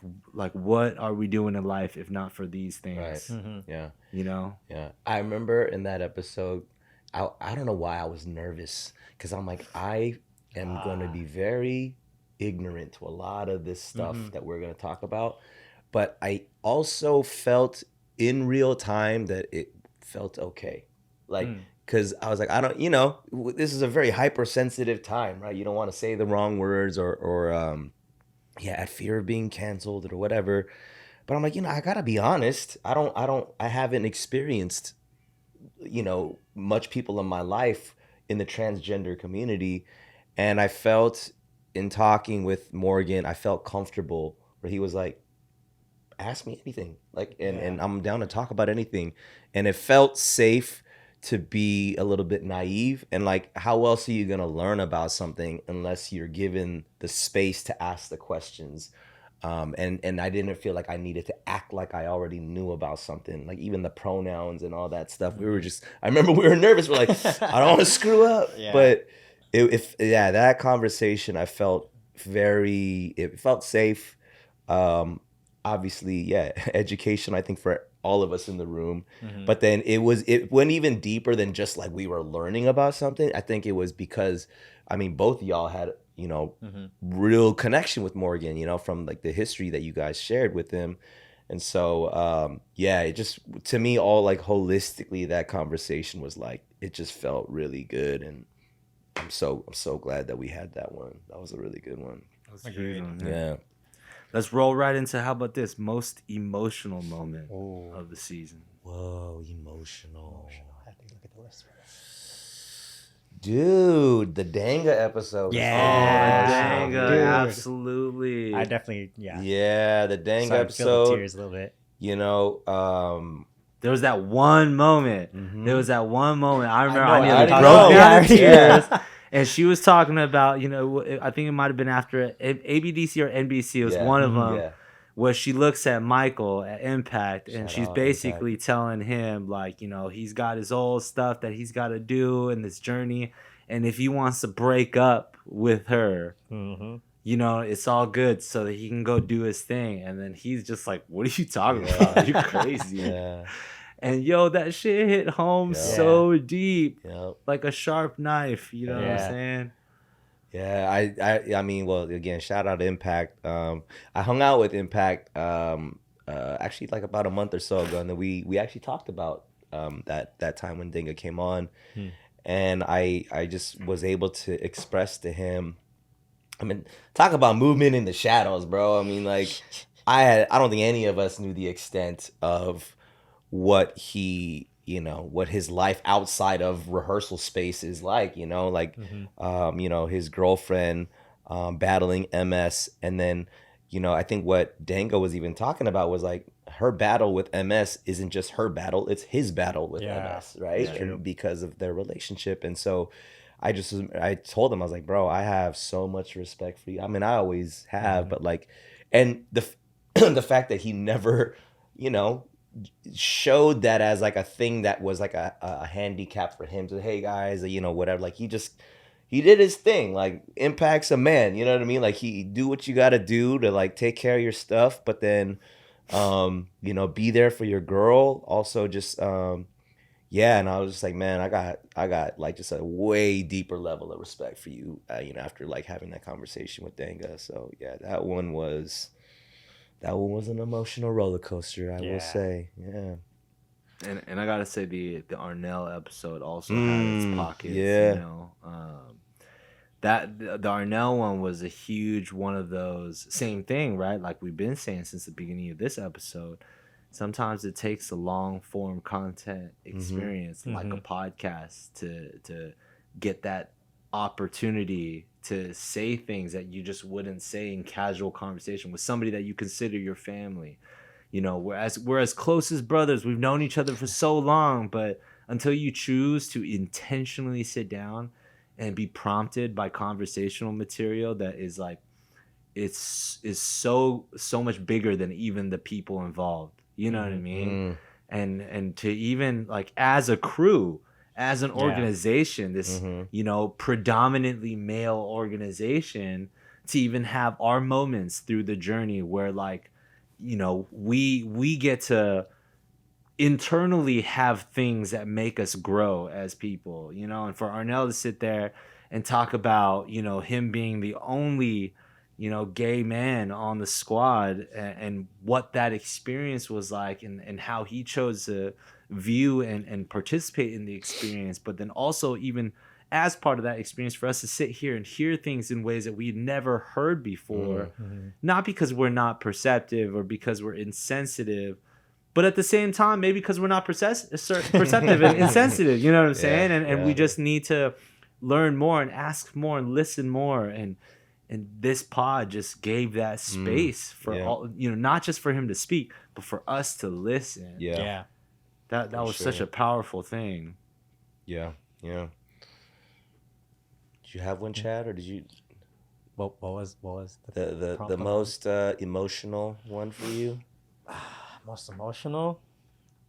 what are we doing in life if not for these things? Right. Yeah. You know. Yeah. I remember in that episode, I don't know why I was nervous, because I'm like, I am going to be very ignorant to a lot of this stuff that we're going to talk about. But I also felt in real time that it felt okay. Like, because I was like, I don't, you know, this is a very hypersensitive time, right? You don't want to say the wrong words or at fear of being canceled or whatever. But I'm like, you know, I gotta be honest. I haven't experienced, you know, much people in my life in the transgender community. And I felt in talking with Morgan, I felt comfortable where he was like, ask me anything. Like, and I'm down to talk about anything. And it felt safe to be a little bit naive, and like how else are you going to learn about something unless you're given the space to ask the questions. And I didn't feel like I needed to act like I already knew about something, like even the pronouns and all that stuff. We were just, I remember we were nervous. We're like, I don't want to screw up. Yeah. But that conversation, I felt it felt safe. Obviously, yeah, education, I think, for all of us in the room. But then it went even deeper than just like we were learning about something. I think it was because, I mean, both of y'all had, real connection with Morgan, from like the history that you guys shared with him. And so, it just, to me, all like holistically, that conversation was like, it just felt really good. And I'm so glad that we had that one. That was a really good one. That's a good one, Yeah. Let's roll right into, how about this, most emotional moment of the season. Whoa, emotional. I have to look at the list. Dude, the Danga episode. Yeah. Dang, Dude. absolutely. I definitely, Yeah, the Danga Started to feel the episode. tears a little bit. There was that one moment. Mhm. I remember I know, nearly I broke know. down in Yeah. tears. And she was talking about, I think it might have been after ABDC or NBC. It was one of them. Yeah. Where she looks at Michael at Impact, and Shout she's out basically telling him, like, he's got his old stuff that he's got to do in this journey. And if he wants to break up with her, it's all good so that he can go do his thing. And then he's just like, what are you talking about? Are you crazy? Yeah. And that shit hit home Yeah. so deep, Yep. like a sharp knife. You know what I'm saying? Yeah, I mean, well, again, shout out to Impact. I hung out with Impact actually like about a month or so ago, and then we actually talked about that time when Dinga came on, and I just was able to express to him. I mean, talk about movement in the shadows, bro. I mean, like I don't think any of us knew the extent of what he, what his life outside of rehearsal space is like, his girlfriend battling MS. And then, I think what Dango was even talking about was like her battle with MS isn't just her battle, it's his battle with MS, right? And because of their relationship. And so I told him, I was like, bro, I have so much respect for you. I mean, I always have, but like, and the the fact that he never, showed that as like a thing that was like a handicap for him to, hey guys, whatever. Like he did his thing. Like Impact's a man, you know what I mean? Like he do what you gotta do to like take care of your stuff, but then be there for your girl. Also just and I was just like, man, I got like just a way deeper level of respect for you, after like having that conversation with Danga. So yeah, that one was an emotional roller coaster, I will say. Yeah. And I gotta say the Arnell episode also had its pockets. Yeah. That the Arnell one was a huge one of those. Same thing, right? Like we've been saying since the beginning of this episode. Sometimes it takes a long form content experience, like a podcast, to get that opportunity to say things that you just wouldn't say in casual conversation with somebody that you consider your family. We're as close as brothers. We've known each other for so long, but until you choose to intentionally sit down and be prompted by conversational material that is like, is so much bigger than even the people involved. You know what I mean? And to even like as a crew, as an organization, this predominantly male organization, to even have our moments through the journey where like, we get to internally have things that make us grow as people, and for Arnell to sit there and talk about, him being the only, gay man on the squad, and what that experience was like, and how he chose to view and participate in the experience, but then also even as part of that experience for us to sit here and hear things in ways that we'd never heard before, not because we're not perceptive or because we're insensitive, but at the same time, maybe because we're not perceptive and insensitive, you know what I'm saying? And we just need to learn more and ask more and listen more. And this pod just gave that space for all, not just for him to speak, but for us to listen. Yeah. That was such a powerful thing. Yeah. Did you have one, Chad, or did you What was the prompt on most emotional one for you? most emotional?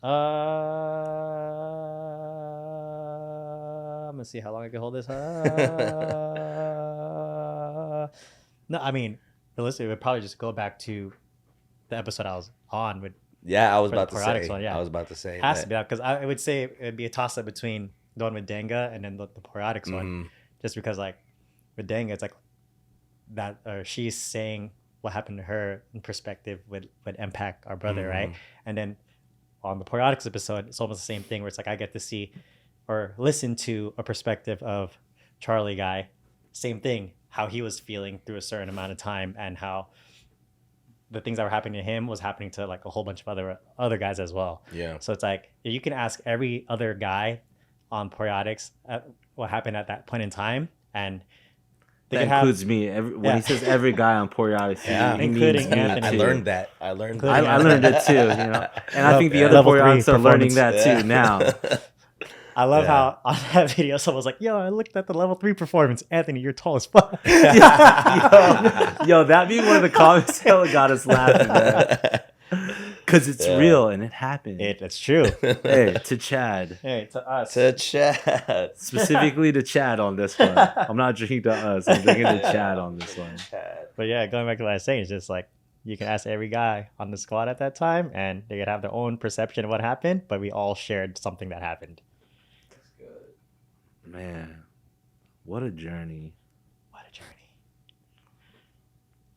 I'm gonna see how long I can hold this. No, I mean, realistically, it would probably just go back to the episode I was on with Yeah, I was for the about to Periodics say. one. Yeah, I was about to say has that. to be that because I would say it'd be a toss up between the one with Danga and then the Periodics one, Mhm. just because like with Danga, it's like that or she's saying what happened to her in perspective would impact our brother, right? And then on the Periodics episode, it's almost the same thing where it's like I get to see or listen to a perspective of Charlie guy, same thing, how he was feeling through a certain amount of time and how the things that were happening to him was happening to like a whole bunch of other guys as well. Yeah. So it's like you can ask every other guy on Periodics what happened at that point in time, and they That could have includes me. When he says every guy on Periodics, Yeah. he Including means me Anthony. I too. learned that. I learned Including that. I learned it too, and I think the other Level 3 Periodics are learning performance. that too now. I love Yeah. how on that video someone was like, "Yo, I looked at the level 3 performance. Anthony, you're tall as fuck." Yo, that being one of the comments hella got us laughing, man. Because it's real and it happened. It's true. Hey, to Chad. Hey, to us. To Chad. Specifically to Chad on this one. I'm not drinking to us. I'm drinking to Chad on this one. But yeah, going back to what I was saying, it's just like you can ask every guy on the squad at that time, and they could have their own perception of what happened, but we all shared something that happened. Man, what a journey. What a journey.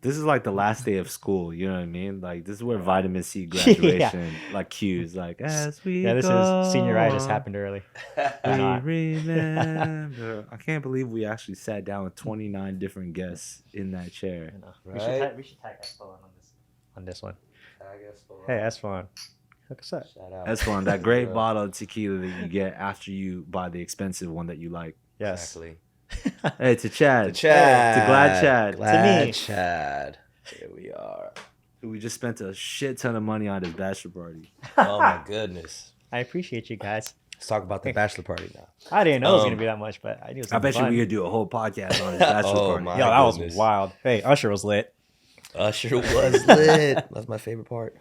This is like the last day of school, you know what I mean? Like, this is where vitamin C graduation, like, cues, like, as we Yeah, this go is senioritis on, happened early. We remember. I can't believe we actually sat down with 29 different guests in that chair. Right? We should tag Esfalon on this one. Hey, Esfalon. Hook us up. Shout out. That's fun. That great bottle of tequila that you get after you buy the expensive one that you like. Yes. Exactly. Hey, to Chad. To Chad. To Glad Chad. Glad me. Chad. Here we are. We just spent a shit ton of money on his bachelor party. Oh my goodness. I appreciate you guys. Let's talk about the bachelor party now. I didn't know it was going to be that much, but I knew it was I gonna be bet you fun. we could do a whole podcast on his bachelor Oh party. my Yo, that goodness. was wild. Hey, Usher was lit. Usher was lit. That's my favorite part.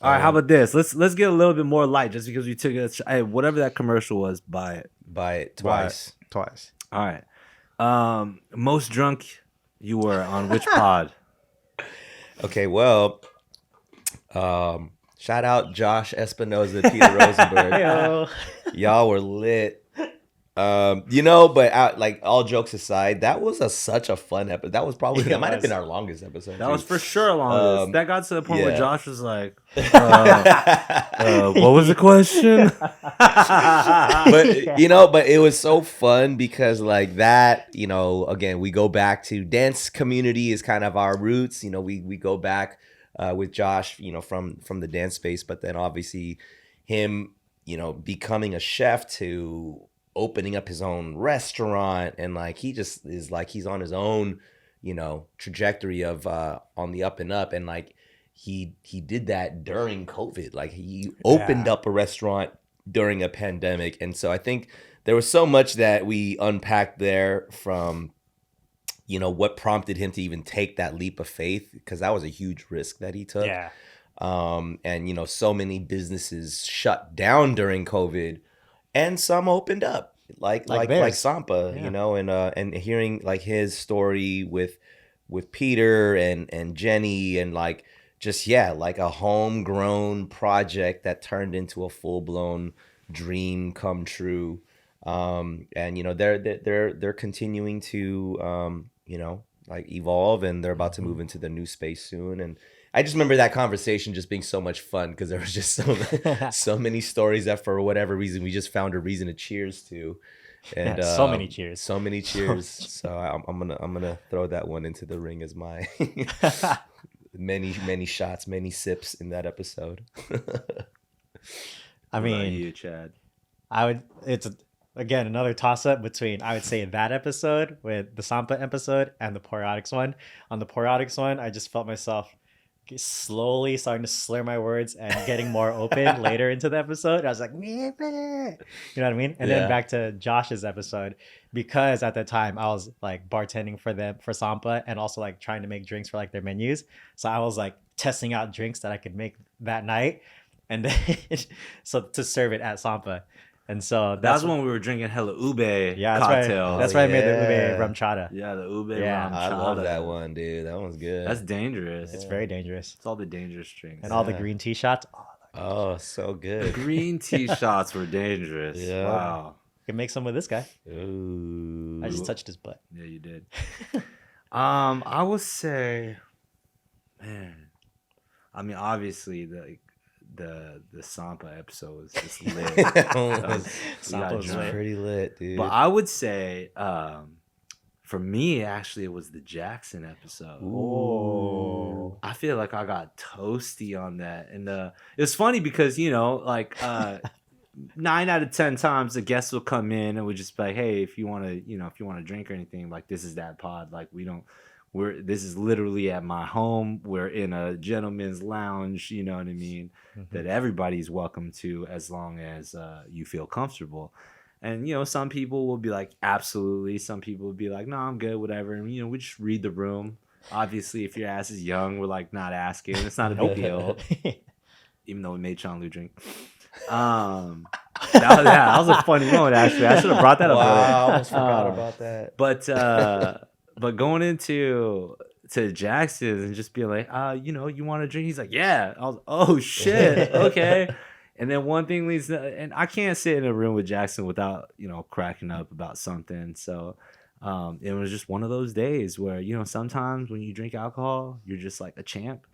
All right, how about this? Let's get a little bit more light just because we took it. Hey, whatever that commercial was, buy it. Buy it twice. Twice. All right. Most drunk you were on which pod? Okay, well, shout out Josh Espinoza, Peter Rosenberg. Yo. Y'all were lit. But like all jokes aside, that was such a fun episode. That was probably that might have been our longest episode. That too. was for sure along this. That got to the point where yeah. Josh was like, what was the question? but it was so fun because like that, again, we go back to dance community is kind of our roots. We go back with Josh, from the dance space, but then obviously him, becoming a chef to opening up his own restaurant, and like he just is like he's on his own, trajectory of on the up and up, and like he did that during COVID. Like he opened up a restaurant during a pandemic, and so I think there was so much that we unpacked there from what prompted him to even take that leap of faith, because that was a huge risk that he took. Yeah. And so many businesses shut down during COVID, and some opened up, like Sampa, Yeah. and hearing like his story with Peter and Jenny, and like just like a homegrown project that turned into a full blown dream come true. And they're continuing to like evolve, and they're about to move into the new space soon. And I just remember that conversation just being so much fun because there was just so many stories that for whatever reason we just found a reason to cheers to, and So many cheers. so many cheers. So I'm gonna throw that one into the ring as my many shots, many sips in that episode. I What about mean, you, Chad. it's again another toss up between I would say that episode with the Sampa episode and the Periodics one. On the Periodics one, I just felt myself slowly starting to slur my words and getting more open later into the episode. I was like, you know what I mean? And then back to Josh's episode, because at the time I was like bartending for them for Sampa and also like trying to make drinks for like their menus. So I was like testing out drinks that I could make that night, and then so to serve it at Sampa. And so that's when we were drinking hella ube cocktails. cocktails. That's why I made the ube rum chata. Yeah, the ube Yeah. rum I chata. love that one, dude. That one's good. That's dangerous. It's very dangerous. It's all the dangerous drinks. And all the green tea shots. Oh, so good. Green tea shots were dangerous. Yeah. Wow. You can make some with this guy. Ooh. I just touched his butt. Yeah, you did. I would say, man. I mean, obviously the Sampa episode was just lit. Sampa was lit. Pretty lit, dude. But I would say, for me, actually, it was the Jackson episode. Oh. I feel like I got toasty on that, and it was funny because like 9 out of 10 times the guests will come in and would just be like, hey, if you want to drink or anything, like this is that pod, like this is literally at my home. We're in a gentleman's lounge, you know what I mean? Mm-hmm. That everybody's welcome to as long as you feel comfortable. And, some people will be like, absolutely. Some people will be like, no, I'm good, whatever. And, we just read the room. Obviously, if your ass is young, we're like not asking. It's not a big deal. Even though we made Sean Lu drink. That was a funny moment, actually. I should have brought that up. Wow, I almost forgot about that. But going to Jackson and just being like, you want a drink? He's like, yeah. I was, oh shit, okay. And then one thing leads to, and I can't sit in a room with Jackson without cracking up about something. So it was just one of those days where sometimes when you drink alcohol, you're just like a champ.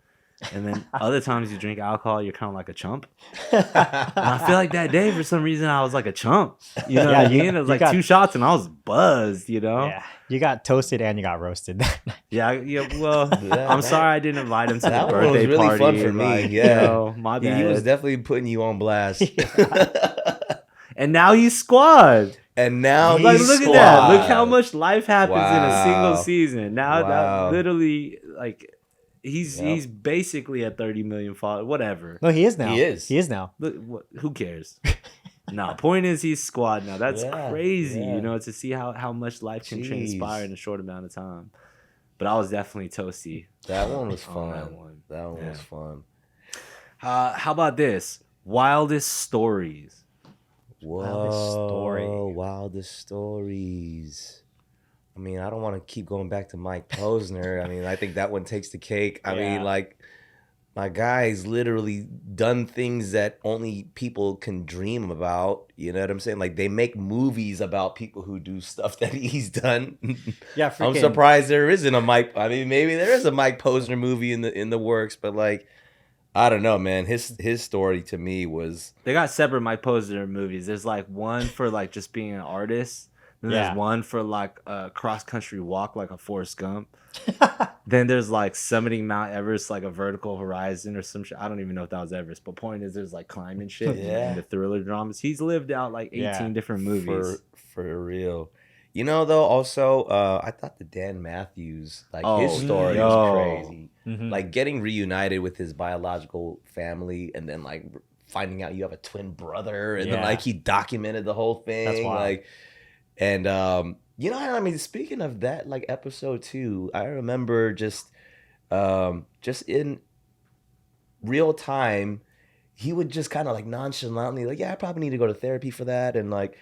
And then other times you drink alcohol, you're kind of like a chump. And I feel like that day, for some reason, I was like a chump. You know what I mean? It was like 2 shots and I was buzzed, Yeah, you got toasted and you got roasted. Yeah. Well, I'm sorry I didn't invite him to the birthday one was really party. fun for me. Yeah. My bad. He was definitely putting you on blast. And now he's squad. And now like, he's look squad. at that. Look how much life happens in a single Wow. season. Now Wow. that literally, like, he's basically at 30 million followers. Whatever. No, he is now. He is now. Look, who cares? No, point is he's squad now. That's crazy, to see how much life can transpire in a short amount of time. But I was definitely toasty. That one was fun. That one. Was fun. How about this? Wildest stories. Wildest stories. I mean, I don't want to keep going back to Mike Posner. I mean, I think that one takes the cake. I mean, like, my guy's literally done things that only people can dream about. You know what I'm saying? Like, they make movies about people who do stuff that he's done. Yeah, I'm surprised there isn't a Mike. I mean, maybe there is a Mike Posner movie in the works, but like, I don't know, man. His story to me was, they got separate Mike Posner movies. There's like one for like just being an artist. Then there's one for like a cross country walk, like a Forrest Gump. Then there's like summiting Mount Everest, like a vertical horizon or some shit. I don't even know if that was Everest, but point is there's like climbing shit and the thriller dramas. He's lived out like 18 different movies. For real. Though, also, I thought the Dan Matthews, like, his story was crazy. Mm-hmm. Like, getting reunited with his biological family and then, like, finding out you have a twin brother. And then, like, he documented the whole thing. That's wild. Like, and, I mean, speaking of that, like, episode 2, I remember just in real time, he would just kind of, like, nonchalantly, like, yeah, I probably need to go to therapy for that. And, like,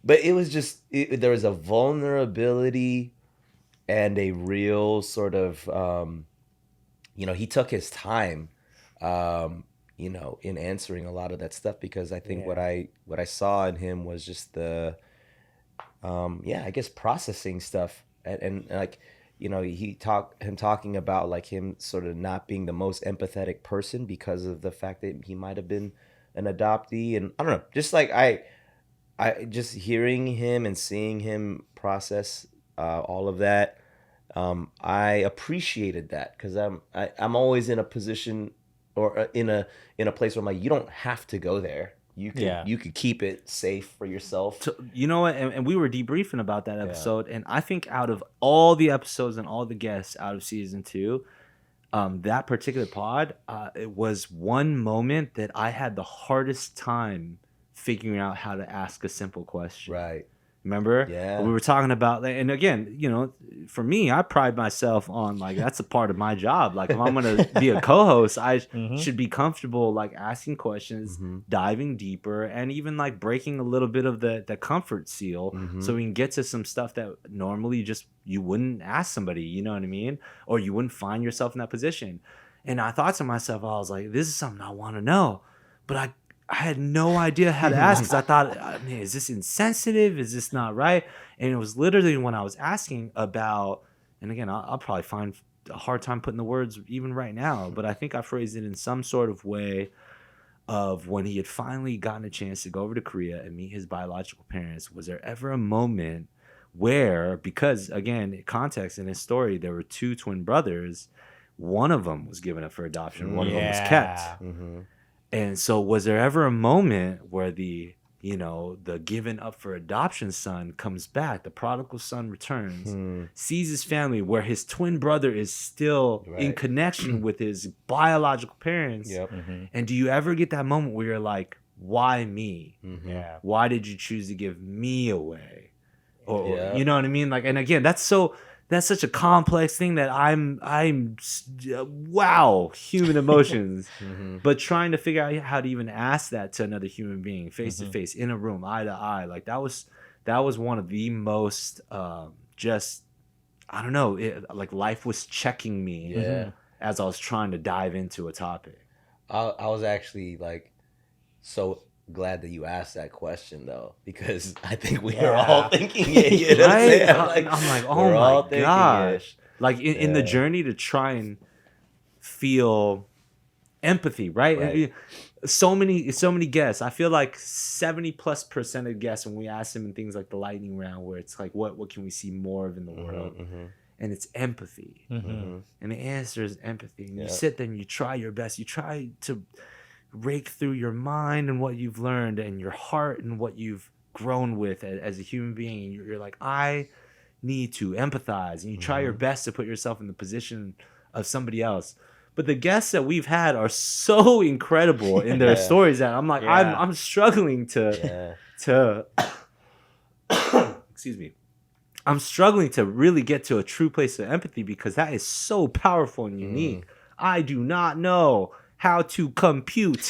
but it was just, there was a vulnerability and a real sort of, he took his time, in answering a lot of that stuff, because I think what I saw in him was just the, I guess processing stuff. And like, him talking about like him sort of not being the most empathetic person because of the fact that he might have been an adoptee. And I don't know, just like I just hearing him and seeing him process all of that, I appreciated that, because I'm always in a position or in a place where I'm like, you don't have to go there. You could keep it safe for yourself. So, you know what? And we were debriefing about that episode, and I think out of all the episodes and all the guests out of season 2, that particular pod, it was one moment that I had the hardest time figuring out how to ask a simple question. Right. Remember? Yeah. We were talking about, and again, you know, for me, I pride myself on like that's a part of my job. Like if I'm gonna be a co-host, I should be comfortable like asking questions, diving deeper, and even like breaking a little bit of the comfort seal, so we can get to some stuff that normally just you wouldn't ask somebody. You know what I mean? Or you wouldn't find yourself in that position. And I thought to myself, I was like, this is something I want to know, but I had no idea how to ask because I thought, man, is this insensitive? Is this not right? And it was literally when I was asking about, and again, I'll probably find a hard time putting the words even right now, but I think I phrased it in some sort of way of when he had finally gotten a chance to go over to Korea and meet his biological parents. Was there ever a moment where, because again, context in his story, there were two twin brothers, one of them was given up for adoption, one of them was kept. And so was there ever a moment where the given up for adoption son comes back, the prodigal son returns, sees his family where his twin brother is still in connection with his biological parents? And do you ever get that moment where you're like, why me? Why did you choose to give me away? Or you know what I mean? Like, and again, that's such a complex thing that I'm human emotions, but trying to figure out how to even ask that to another human being face to face in a room, eye to eye. Like that was one of the most just, I don't know, like life was checking me as I was trying to dive into a topic. I was actually like so glad that you asked that question though, because I think we were all thinking it. You know what I'm saying? I'm like, oh my gosh! Like in the journey to try and feel empathy, right? So many guests. I feel like 70+% of guests when we ask them in things like the lightning round, where it's like, what can we see more of in the world? And it's empathy, and the answer is empathy. And you sit there and you try your best. You try to rake through your mind and what you've learned and your heart and what you've grown with as a human being. And you're like, I need to empathize. And you try your best to put yourself in the position of somebody else. But the guests that we've had are so incredible in their stories that I'm like, I'm struggling to excuse me. I'm struggling to really get to a true place of empathy because that is so powerful and unique. I do not know how to compute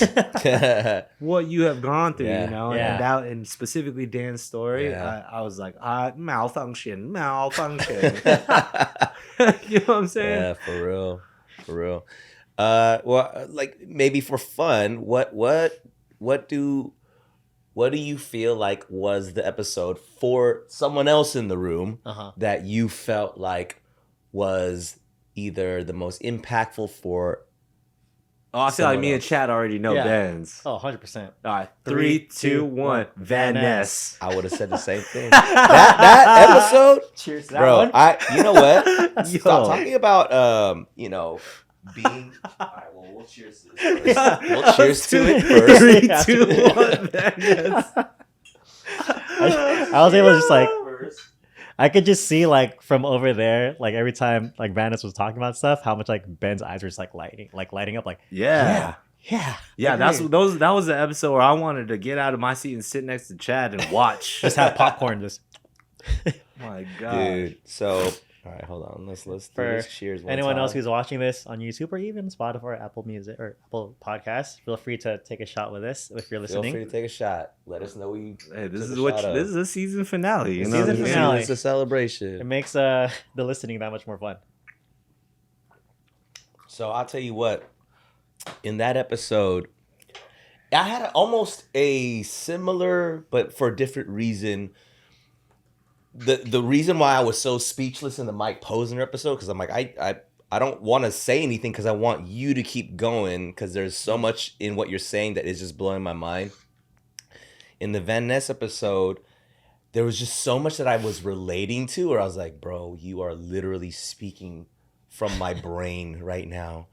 what you have gone through, you know, and specifically Dan's story. I was like, malfunction. You know what I'm saying? Yeah, for real. Well, like maybe for fun, what do you feel like was the episode for someone else in the room that you felt like was either the most impactful for? Oh, I feel like me and Chad already know Ben's. Oh, 100%. All right, 3, 2, 1. Van Ness. I would have said the same thing. that episode, cheers to that bro. one. You know what? Stop talking about being. All right, well, we'll cheers to this first. We'll cheers to it first. 3, 2, 1. Van Ness. I was able to just like. I could just see like from over there, like every time like Vanis was talking about stuff, how much like Ben's eyes were just like lighting up, like yeah. That was the episode where I wanted to get out of my seat and sit next to Chad and watch. Just have popcorn, just. My God, dude. So all right, hold on. Let's do this cheers. Anyone else who's watching this on YouTube or even Spotify or Apple Music or Apple Podcasts, feel free to take a shot with us if you're listening. Feel free to take a shot. Let us know this is a season finale. You know? Season finale. It's a celebration. It makes the listening that much more fun. So I'll tell you what. In that episode, I had almost a similar, but for a different reason. The reason why I was so speechless in the Mike Posner episode, because I'm like, I don't want to say anything because I want you to keep going because there's so much in what you're saying that is just blowing my mind. In the Van Ness episode, there was just so much that I was relating to where I was like, bro, you are literally speaking from my brain right now.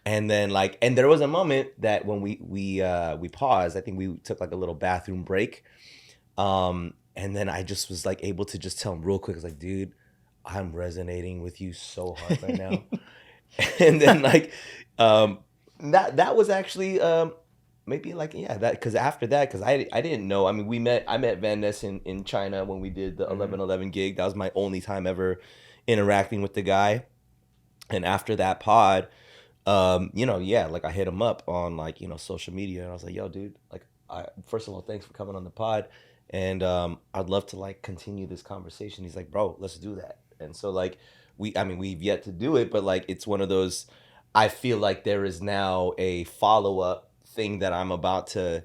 And then and there was a moment that when we paused, I think we took like a little bathroom break. And then I just was like able to just tell him real quick. I was like, dude, I'm resonating with you so hard right now. And then like that was actually maybe like that because after that because I didn't know. I mean I met Van Ness in China when we did the 1111 gig. That was my only time ever interacting with the guy. And after that pod, like I hit him up on like social media, and I was like, yo dude, like first of all, thanks for coming on the pod, and I'd love to like continue this conversation. He's like, bro, let's do that. And so like we've yet to do it, but like it's one of those, I feel like there is now a follow-up thing that I'm about to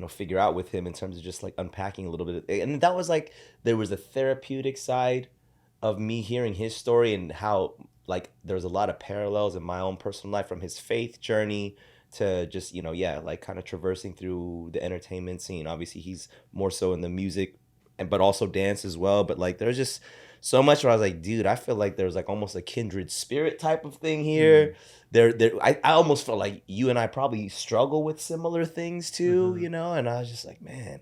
figure out with him in terms of just like unpacking a little bit and that was like there was a therapeutic side of me hearing his story and how like there's a lot of parallels in my own personal life from his faith journey to just like kind of traversing through the entertainment scene. Obviously he's more so in the music but also dance as well, but like there's just so much where I was like, dude, I feel like there's like almost a kindred spirit type of thing here. I almost felt like you and I probably struggle with similar things too, and I was just like, man,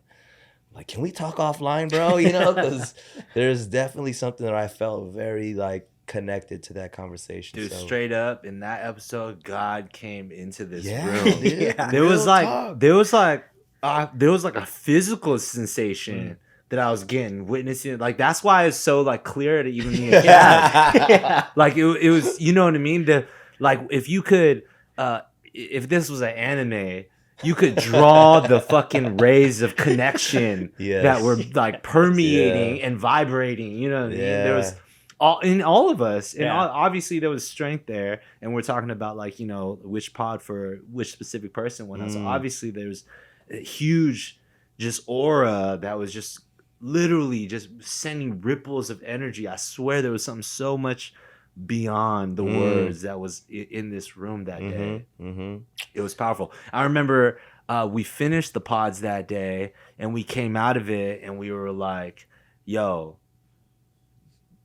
like, can we talk offline, bro? Because there's definitely something that I felt very like connected to that conversation. Dude, so. Straight up in that episode, God came into this room. Dude, There was like a physical sensation that I was getting, witnessing. Like that's why it's so like clear to even me and Kat. Like it was, you know what I mean? Like if you could, if this was an anime, you could draw the fucking rays of connection that were like permeating and vibrating. You know what I mean? There was all of us, and obviously there was strength there. And we're talking about like which pod for which specific person went on. So obviously there's a huge just aura that was just literally just sending ripples of energy. I swear there was something so much beyond the words that was in this room that day. It was powerful. I remember we finished the pods that day and we came out of it and we were like, yo,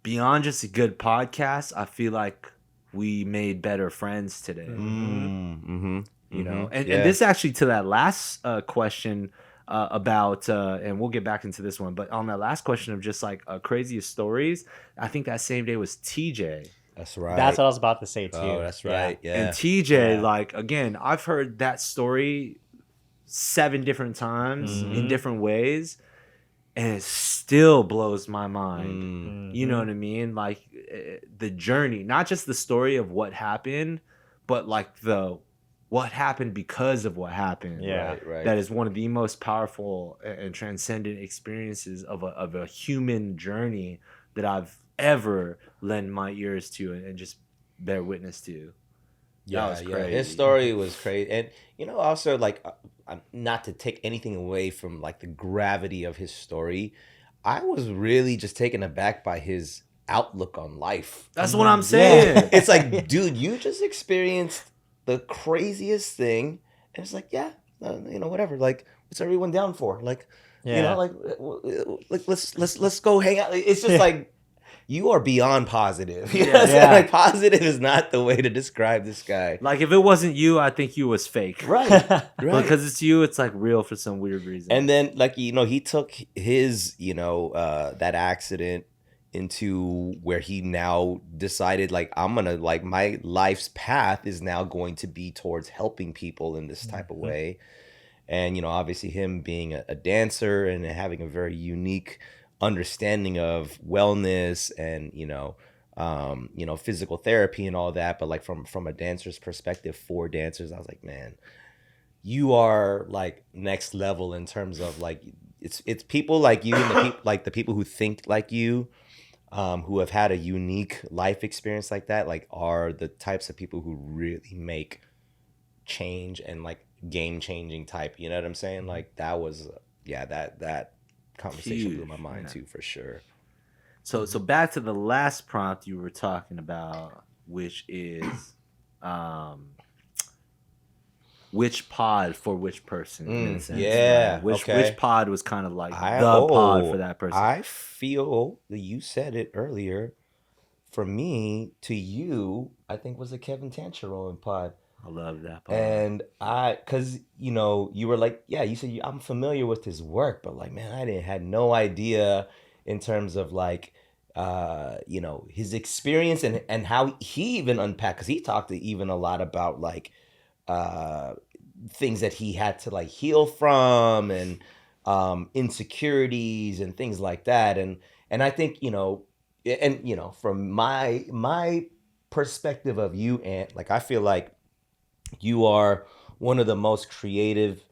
beyond just a good podcast, I feel like we made better friends today. And this actually to that last question about and we'll get back into this one, but on that last question of just like craziest stories, I think that same day was TJ. That's right. That's what I was about to say too. Oh, that's right. Yeah. And TJ, like again, I've heard that story 7 different times in different ways, and it still blows my mind. You know what I mean? Like the journey, not just the story of what happened, but like what happened because of what happened. Yeah, right. That is one of the most powerful and transcendent experiences of a human journey that I've ever lend my ears to and just bear witness to. That was crazy. His story was crazy. And, also, like, not to take anything away from, like, the gravity of his story, I was really just taken aback by his outlook on life. That's what I'm saying. Yeah. It's like, dude, you just experienced the craziest thing. And it's like, whatever. Like, what's everyone down for? Like, let's go hang out. It's just like, you are beyond positive. You know what I'm saying? Like, positive is not the way to describe this guy. Like, if it wasn't you, I think you was fake. Right. But because it's you, it's like real for some weird reason. And then, like, he took his, that accident into where he now decided, like, I'm going to, like, my life's path is now going to be towards helping people in this type of way. And, obviously him being a dancer and having a very unique understanding of wellness and physical therapy and all that, but like from a dancer's perspective for dancers, I was like, man, you are like next level in terms of like it's people like you and the people who think like you, who have had a unique life experience like that, like are the types of people who really make change and like game changing type. You know what I'm saying? Like that was that conversation blew my mind too, for sure. So back to the last prompt you were talking about, which is which pod for which person in a sense, right? Which pod was kind of like the pod for that person. I feel that you said it earlier. For me, to you, I think was a Kevin Tancheron pod. I love that pod. And because you were like, you said I'm familiar with his work, but like, man, I had no idea in terms of like his experience and how he even unpacked, because he talked even a lot about like things that he had to like heal from, and insecurities and things like that. And I think, from my perspective of you, Ant, like I feel like you are one of the most creative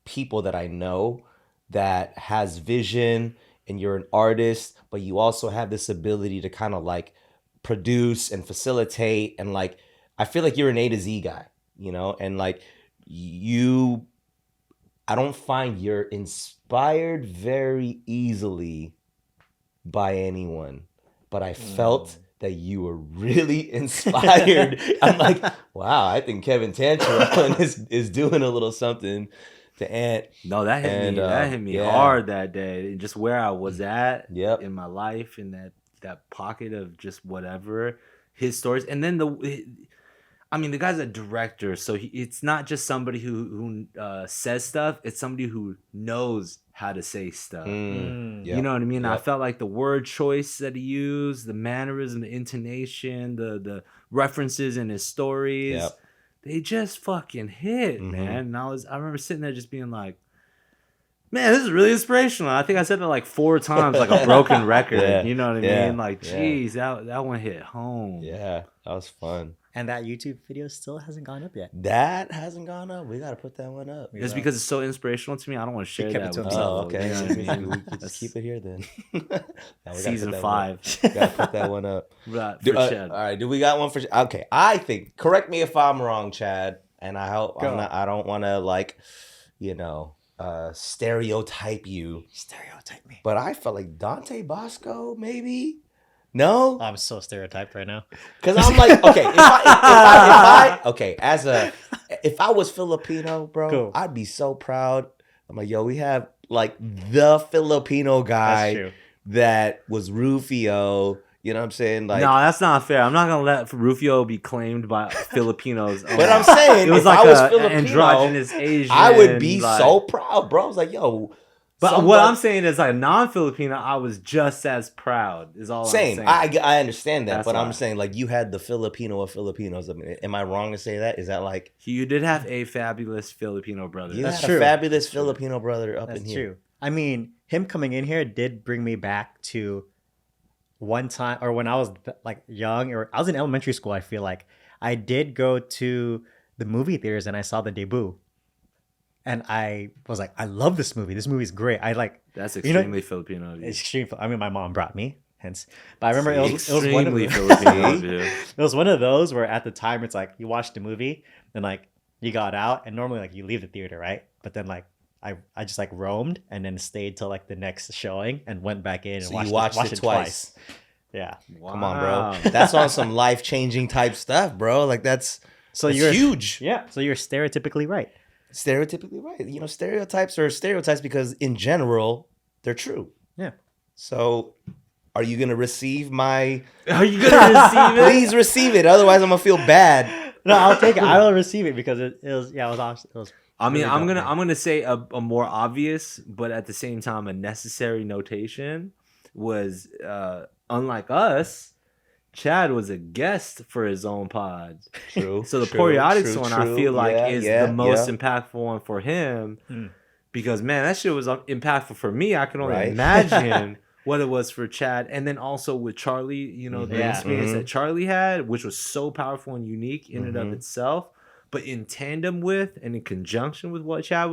people that I know that has vision, and you're an artist, but you also have this ability to kind of like produce and facilitate, and like I feel like you're an A to Z guy, and like I don't find you're inspired very easily by anyone, but I felt that you were really inspired. I'm like, wow, I think Kevin Tantrum is doing a little something to Ant. No, that hit me hard that day. Just where I was at in my life, in that pocket of just whatever his stories, and then the guy's a director, so it's not just somebody who says stuff. It's somebody who knows how to say stuff. You know what I mean? Yep. I felt like the word choice that he used, the mannerism, the intonation, the references in his stories, they just fucking hit, man. And I remember sitting there just being like, man, this is really inspirational. I think I said that like 4 times, like a broken record. You know what I mean? Like, geez, that one hit home. Yeah, that was fun. And that YouTube video still hasn't gone up yet. That hasn't gone up. We got to put that one up. It's because it's so inspirational to me. I don't want to share that with himself. Oh, okay. You know what I mean? We can just keep it here then. Season 5. We got to put that one up. For Chad. All right. Do we got one for? Okay. I think. Correct me if I'm wrong, Chad. And I hope I don't want to like, stereotype you. Stereotype me. But I felt like Dante Bosco, maybe. No, I'm so stereotyped right now. Because I'm like, okay, if I was Filipino, bro, cool. I'd be so proud. I'm like, yo, we have like the Filipino guy that was Rufio. You know what I'm saying? Like, no, that's not fair. I'm not gonna let Rufio be claimed by Filipinos. But I'm saying, it was like an androgynous Asian. I would be so proud, bro. I was like, yo. But what I'm saying is, like, non-Filipino, I was just as proud. Is all I'm saying. I understand that, but I'm saying, like, you had the Filipino of Filipinos. I mean, am I wrong to say that? Is that like you did have a fabulous Filipino brother? You had a fabulous Filipino brother up in here. That's true. I mean, him coming in here did bring me back to one time, or when I was like young, or I was in elementary school. I feel like I did go to the movie theaters and I saw the debut. And I was like, I love this movie. This movie's great. That's extremely Filipino of you. It's extreme. I mean, my mom brought me, hence. But I remember it was one of Filipino of you. It was one of those where at the time it's like you watched the movie and like you got out, and normally like you leave the theater, right? But then like I just like roamed and then stayed till like the next showing and went back in and watched it twice. Yeah. Wow. Come on, bro. That's on some life-changing type stuff, bro. Like that's you're huge. Yeah. So you're stereotypically right. Stereotypically right. Stereotypes are stereotypes because in general they're true. Yeah. So are you gonna receive my Are you gonna receive it? Please receive it. Otherwise I'm gonna feel bad. No, I'll take it. I will receive it because it was awesome. It was I mean, I'm gonna say a more obvious, but at the same time a necessary notation was unlike us, Chad was a guest for his own pod. True. So the Periodics one, I feel like, is the most impactful one for him. Because, man, that shit was impactful for me. I can only imagine what it was for Chad. And then also with Charlie, the experience that Charlie had, which was so powerful and unique in and of itself. But in tandem with and in conjunction with what Chad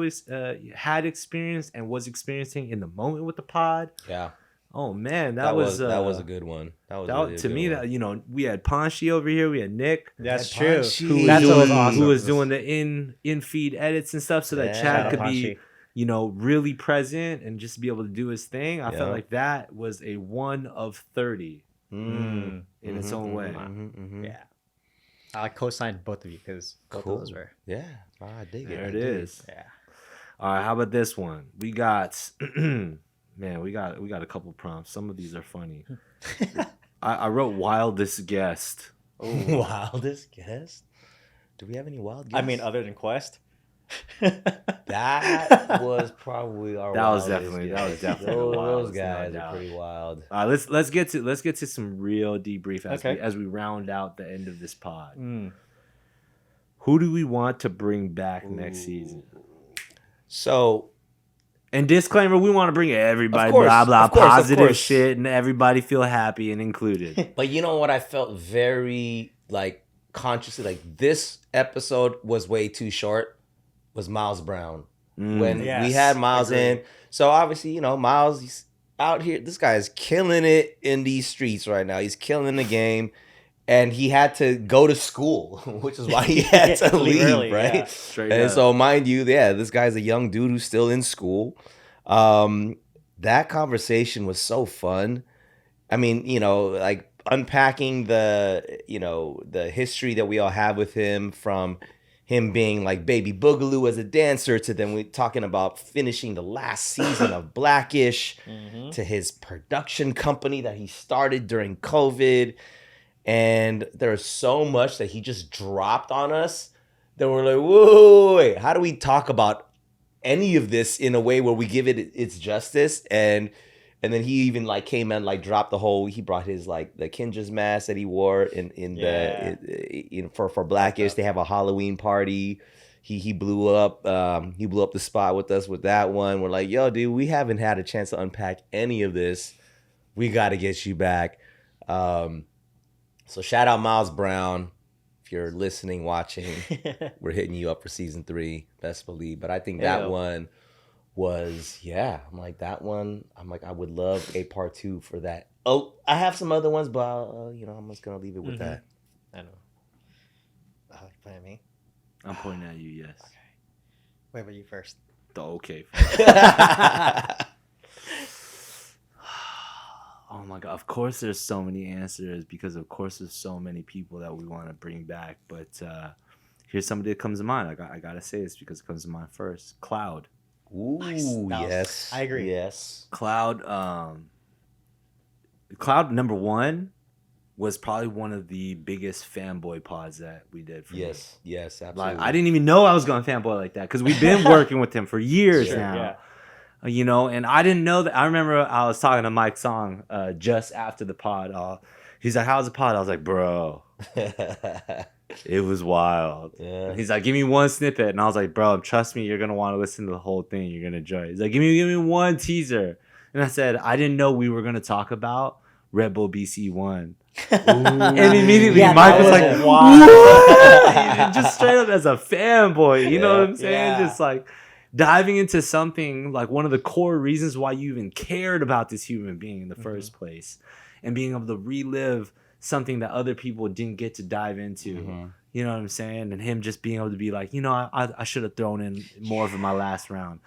had experienced and was experiencing in the moment with the pod. Yeah. Oh man, that was a good one. That was really to me one. That we had Ponchi over here, we had Nick. That's true. Who was doing the in feed edits and stuff, so that Chad could be really present and just be able to do his thing. I felt like that was a 1 of 30 in its own way. Yeah, I co-signed both of you because both of those were. Yeah, I dig it. There it is. Yeah. All right, how about this one? We got. Man, we got a couple prompts. Some of these are funny. I wrote wildest guest. Oh, wildest guest? Do we have any wild guests? I mean, other than Quest. That was probably our. That was wildest definitely guess. the Those wildest, guys no are doubt. pretty wild. All right, let's get to some real debrief Okay. as we round out the end of this pod. Mm. Who do we want to bring back next season? So And disclaimer: we want to bring everybody, Of course, blah blah, of course, of positive course. shit, and everybody feel happy and included. But you know what? I felt very like consciously like this episode was way too short. Was Miles Brown when we Yes, had Miles agreed. in? So obviously, you know, Miles he's out here. This guy is killing it in these streets right now. He's killing the game, and he had to go to school, which is why he had to Leave leave, early, right? yeah. Straight And up. so, mind you, yeah, this guy's a young dude who's still in school. That conversation was so fun. I mean, you know, like unpacking the history that we all have with him, from him being like Baby Boogaloo as a dancer to then we talking about finishing the last season of Blackish to his production company that he started during COVID. And there's so much that he just dropped on us that we're like, whoa, wait, how do we talk about any of this in a way where we give it its justice? And then he even like came and like dropped the whole. He brought his like the Kinjaz mask that he wore in Yeah. for Blackish. They have a Halloween party. He blew up the spot with us with that one. We're like, yo, dude, we haven't had a chance to unpack any of this. We got to get you back. So shout out Miles Brown. If you're listening, watching, we're hitting you up for season 3. Best believe. But I think that Ayo. one was, yeah. I'm like, that one. I'm like, I would love a part 2 for that. Oh, I have some other ones, but I'm just gonna leave it with that. I know. Point at me. I'm pointing at you. Yes. Wait, but you first. The okay. Oh my god! Of course, there's so many answers because of course there's so many people that we want to bring back. But here's somebody that comes to mind. I gotta say this because it comes to mind first. Cloud. Ooh, That was- yes. I agree. Yes. Cloud. Cloud #1 was probably one of the biggest fanboy pods that we did. For me. Yes, absolutely. Like I didn't even know I was going to fanboy like that because we've been working with him for years Sure, now. yeah. You know, and I didn't know that. I remember I was talking to Mike Song just after the pod. He's like, "How's the pod?" I was like, "Bro, it was wild." Yeah. He's like, "Give me one snippet," and I was like, "Bro, trust me, you're gonna want to listen to the whole thing. You're gonna enjoy it." He's like, "Give me one teaser," and I said, "I didn't know we were gonna talk about Red Bull BC1." And immediately Yeah, Mike that was was like, wild. "What?" Just straight up as a fanboy, you know what I'm saying? Yeah. Just like diving into something like one of the core reasons why you even cared about this human being in the first place, and being able to relive something that other people didn't get to dive into. You know what I'm saying? And him just being able to be like, I should have thrown in more of in my last round.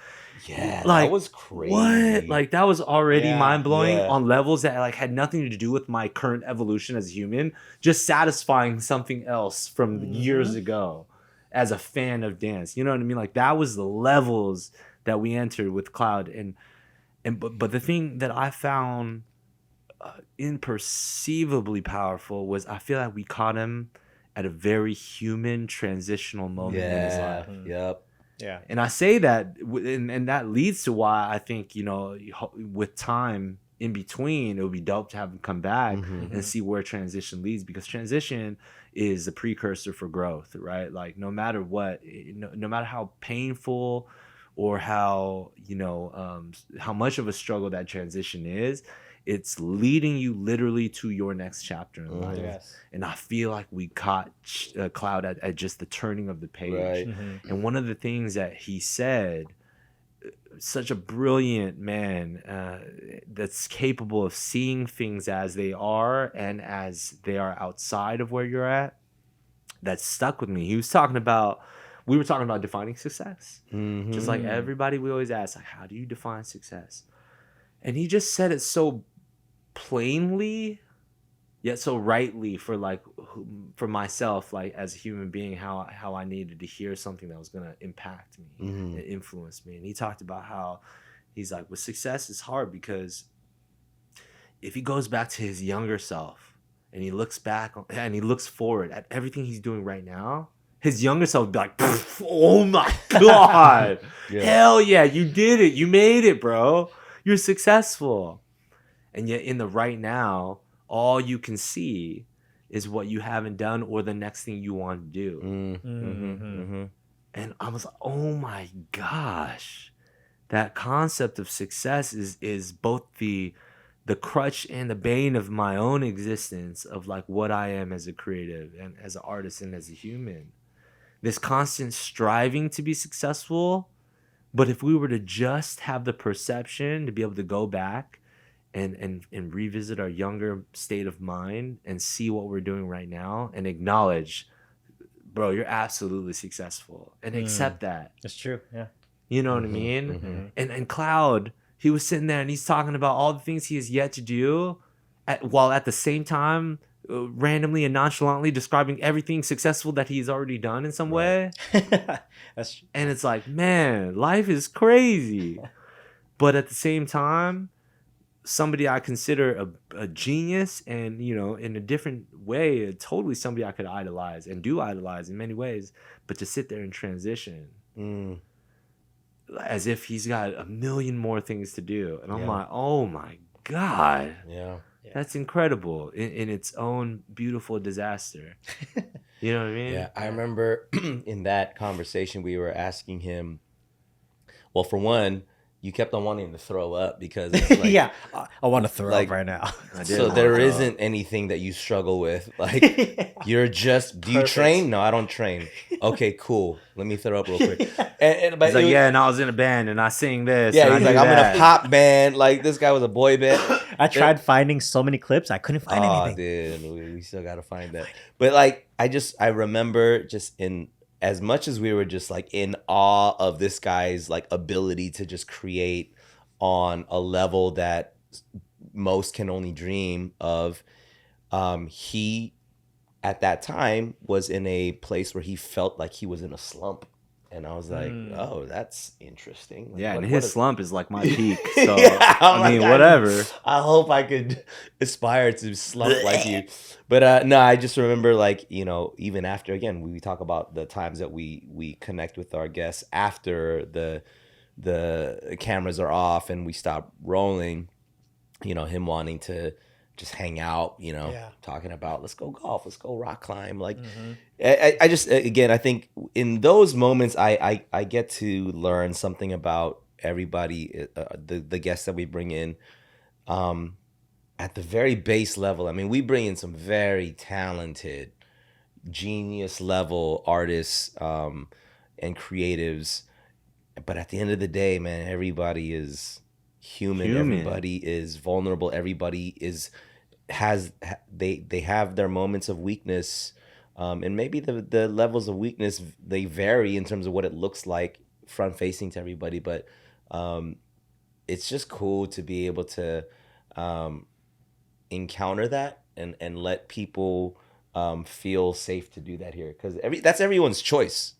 Yeah, Like, that was crazy. What? Like that was already Yeah, mind blowing yeah. on levels that like had nothing to do with my current evolution as a human. Just satisfying something else from years ago as a fan of dance. You know what I mean? Like that was the levels that we entered with Cloud. But the thing that I found imperceivably powerful was I feel like we caught him at a very human transitional moment in his life. Yep. Yeah. And I say that, and that leads to why I think, with time in between, it would be dope to have him come back and see where transition leads, because transition is the precursor for growth, right? Like no matter what, no matter how painful or how, how much of a struggle that transition is, it's leading you literally to your next chapter in life. Yes. And I feel like we caught Cloud at just the turning of the page. Right. And one of the things that he said, such a brilliant man that's capable of seeing things as they are and as they are outside of where you're at, that stuck with me. We were talking about defining success. Just like everybody, we always ask, like, how do you define success? And he just said it so plainly, yet so rightly for myself, like as a human being, how I needed to hear something that was going to impact me and influence me. And he talked about how he's like, with success, it's hard because if he goes back to his younger self and he looks back and he looks forward at everything he's doing right now, his younger self would be like, oh my God. Yeah. Hell yeah, you did it. You made it, bro. You're successful. And yet in the right now, all you can see is what you haven't done or the next thing you want to do. And I was like, oh my gosh. That concept of success is both the crutch and the bane of my own existence, of like what I am as a creative and as an artist and as a human. This constant striving to be successful. But if we were to just have the perception to be able to go back and revisit our younger state of mind and see what we're doing right now and acknowledge, bro, you're absolutely successful, and accept that. It's true. Yeah. You know what I mean? And Cloud, he was sitting there and he's talking about all the things he has yet to do, while at the same time randomly and nonchalantly describing everything successful that he's already done in some way. That's true. And it's like, man, life is crazy. But at the same time, somebody I consider a genius, and, you know, in a different way, totally somebody I could idolize and do idolize in many ways. But to sit there and transition as if he's got a million more things to do. And I'm like, oh my God. Yeah. That's incredible in its own beautiful disaster. You know what I mean? Yeah, I remember in that conversation we were asking him, well, for one, you kept on wanting to throw up because it's like, yeah, I want to throw like, up right now. so there isn't anything that you struggle with. Like, you're just, do you train? No, I don't train. Okay, cool. Let me throw up real quick. And He's like, yeah, and I was in a band and I sing this. yeah, and he's I like, do I'm in that. a pop band. Like, this guy was a boy band. I tried finding so many clips. I couldn't find anything. Dude, we still got to find that. But like, I remember just in, as much as we were just like in awe of this guy's like ability to just create on a level that most can only dream of, he at that time was in a place where he felt like he was in a slump. And I was like, oh, that's interesting. Like, Yeah, and what his a- slump is like my peak. So, Yeah, I'm I mean, like, whatever. I hope I could aspire to slump like you. But no, I just remember, like, you know, even after, again, we talk about the times that we connect with our guests after the cameras are off and we stop rolling, you know, him wanting to just hang out, you know, talking about, let's go golf, let's go rock climb. Like, I just, again, I think in those moments, I get to learn something about everybody, the guests that we bring in, at the very base level. I mean, we bring in some very talented, genius level artists, and creatives. But at the end of the day, man, everybody is human. Everybody is vulnerable. Everybody they have their moments of weakness, and maybe the levels of weakness, they vary in terms of what it looks like front facing to everybody. But it's just cool to be able to encounter that and let people feel safe to do that here, because that's everyone's choice.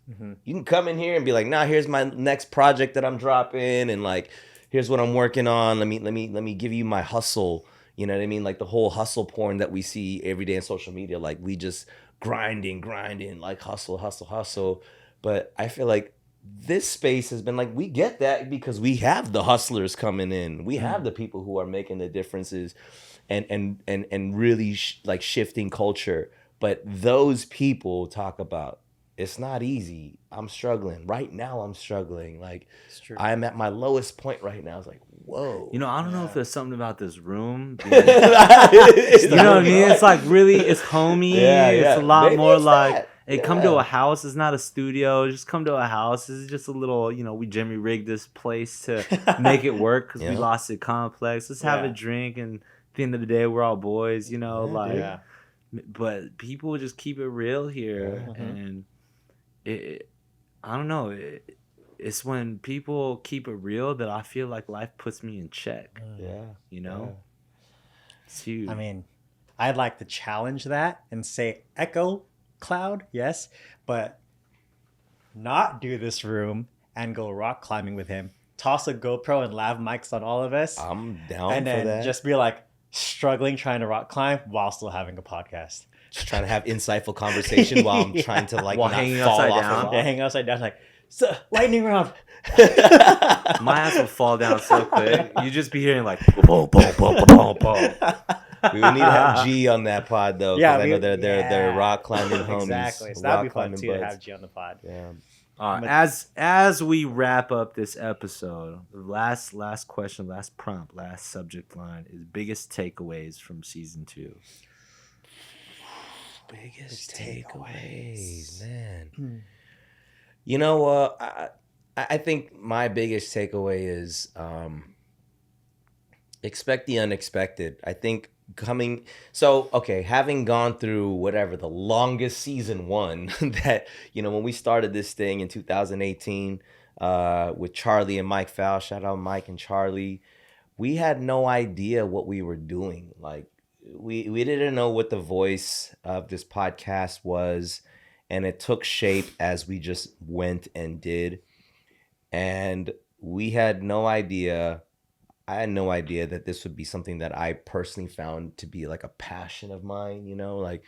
You can come in here and be like, nah, here's my next project that I'm dropping, and like, here's what I'm working on. Let me give you my hustle. You know what I mean? Like the whole hustle porn that we see every day on social media. Like, we just grinding, like hustle. But I feel like this space has been like, we get that because we have the hustlers coming in. We have the people who are making the differences and really like shifting culture. But those people talk about, it's not easy. I'm struggling. Right now I'm struggling. Like, I'm at my lowest point right now. It's like, whoa. You know, I don't know if there's something about this room. You know what I mean? It's like really, it's homey. It's a lot Maybe more it's like, that. hey, come to a house. It's not a studio. Just come to a house. This is just a little, you know, we Jimmy rigged this place to make it work because we lost it complex. Let's have a drink, and at the end of the day, we're all boys, you know, but people just keep it real here. And I don't know. It's when people keep it real that I feel like life puts me in check. You know? It's huge. I mean, I'd like to challenge that and say echo Cloud, yes, but not do this room and go rock climbing with him. Toss a GoPro and lav mics on all of us. I'm down and for then that. just be like struggling trying to rock climb while still having a podcast. just trying to have insightful conversation while I'm trying to like While not hanging fall upside off down. the log. Yeah, hang upside down like lightning round. My ass will fall down so quick. You just be hearing like boom, boom, boom, boom, boom. We would need to have G on that pod though, because Yeah, I know they're rock climbing homies. Exactly. So that'd be rock fun climbing too to buds. have G on the pod. Yeah. As we wrap up this episode, the last question, last prompt, last subject line is biggest takeaways from season 2. Biggest takeaways, man. You know, I think my biggest takeaway is expect the unexpected. I think having gone through whatever the longest season 1 that, you know, when we started this thing in 2018 with Charlie and Mike Fowl, shout out Mike and Charlie, we had no idea what we were doing. Like we didn't know what the voice of this podcast was, and it took shape as we just went and did. And we had no idea. I had no idea that this would be something that I personally found to be like a passion of mine, you know, like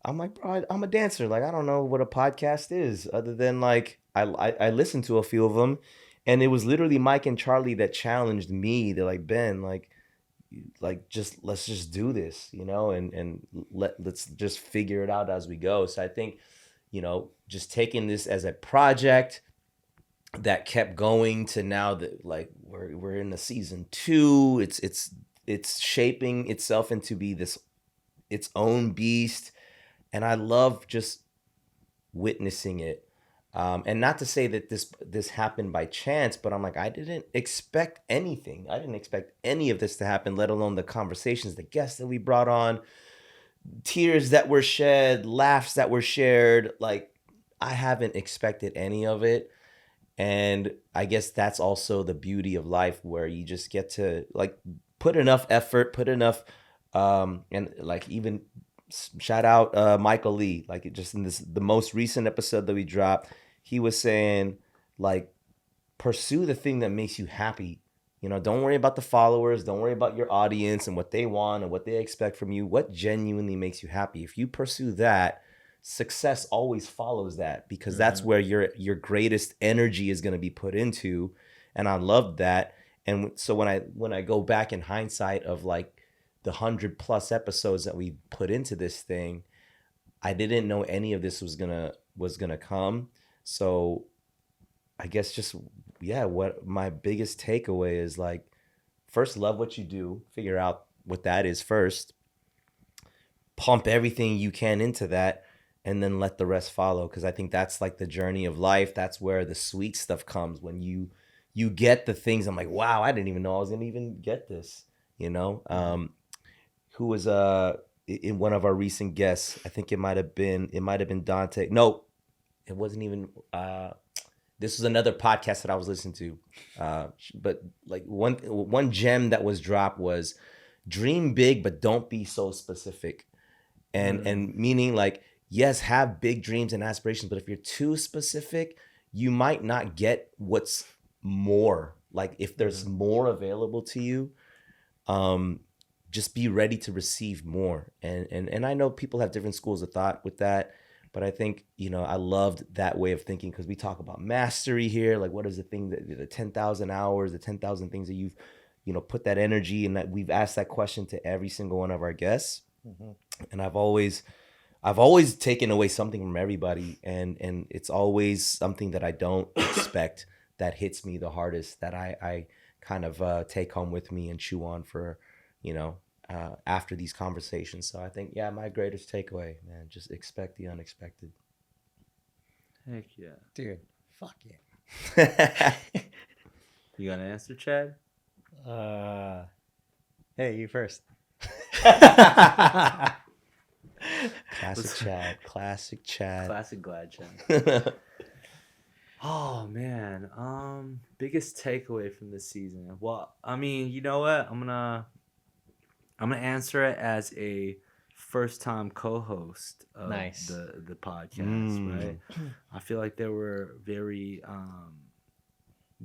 I'm like, bro, I'm a dancer. Like, I don't know what a podcast is other than like, I listened to a few of them, and it was literally Mike and Charlie that challenged me. They're like, Ben, let's just do this, you know, and let's just figure it out as we go. So I think, you know, just taking this as a project that kept going to now that like we're in the season 2, it's shaping itself into be its own beast, and I love just witnessing it. And not to say that this happened by chance, but I'm like, I didn't expect anything. I didn't expect any of this to happen, let alone the conversations, the guests that we brought on, tears that were shed, laughs that were shared. Like, I haven't expected any of it. And I guess that's also the beauty of life, where you just get to like put enough effort, put enough, and like even shout out Michael Lee, like just in the most recent episode that we dropped, he was saying like, pursue the thing that makes you happy. You know, don't worry about the followers, don't worry about your audience and what they want and what they expect from you. What genuinely makes you happy? If you pursue that, success always follows that, because that's where your greatest energy is going to be put into. And I love that. And so when I go back in hindsight of like the 100+ episodes that we put into this thing, I didn't know any of this was gonna come. So I guess just, yeah, what my biggest takeaway is, like, first, love what you do, figure out what that is first, pump everything you can into that, and then let the rest follow. Because I think that's like the journey of life. That's where the sweet stuff comes, when you get the things. I'm like, wow, I didn't even know I was gonna even get this, you know. Who was in one of our recent guests, I think it might have been Dante. No, it wasn't even this was another podcast that I was listening to. But like one gem that was dropped was, dream big, but don't be so specific. And meaning, like, yes, have big dreams and aspirations, but if you're too specific, you might not get what's more. Like, if there's more available to you, just be ready to receive more. And I know people have different schools of thought with that, but I think, you know, I loved that way of thinking, because we talk about mastery here. Like, what is the thing that the 10,000 hours, the 10,000 things that you've, you know, put that energy in? That we've asked that question to every single one of our guests. And I've always taken away something from everybody, and it's always something that I don't expect that hits me the hardest, that I kind of take home with me and chew on for, you know, after these conversations. So I think, yeah, my greatest takeaway, man, just expect the unexpected. Heck yeah. Dude, fuck yeah. You got an answer, Chad? Hey, you first. Classic Chad. Classic Glad Chad. Oh man, biggest takeaway from this season. Well, I mean, you know what? I'm gonna answer it as a first-time co-host of the podcast. Right? I feel like there were very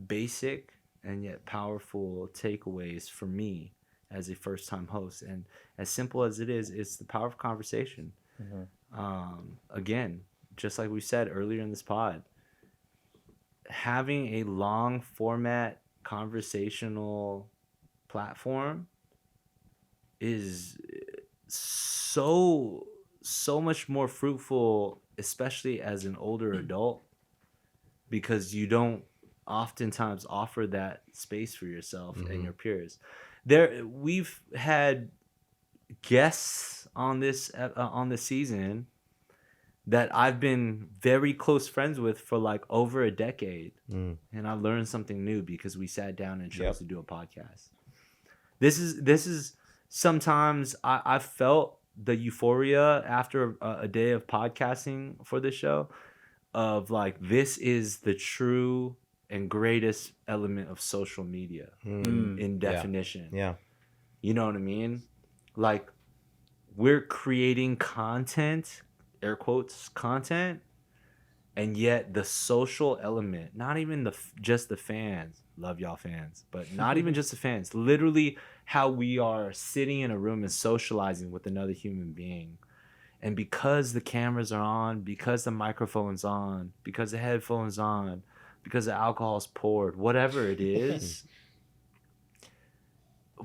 basic and yet powerful takeaways for me as a first-time host, and as simple as it is, it's the power of conversation. Again, just like we said earlier in this pod, having a long format conversational platform is so much more fruitful, especially as an older adult, because you don't oftentimes offer that space for yourself and your peers. We've had guests on this season that I've been very close friends with for like over a decade, and I learned something new because we sat down and chose to do a podcast. This is sometimes I felt the euphoria after a day of podcasting for this show of like, this is the true and greatest element of social media in definition. Yeah. You know what I mean? Like, we're creating content, air quotes, content, and yet the social element, not even just the fans, love y'all fans, but not even just the fans, literally how we are sitting in a room and socializing with another human being. And because the cameras are on, because the microphone's on, because the headphones on, because the alcohol's poured, whatever it is,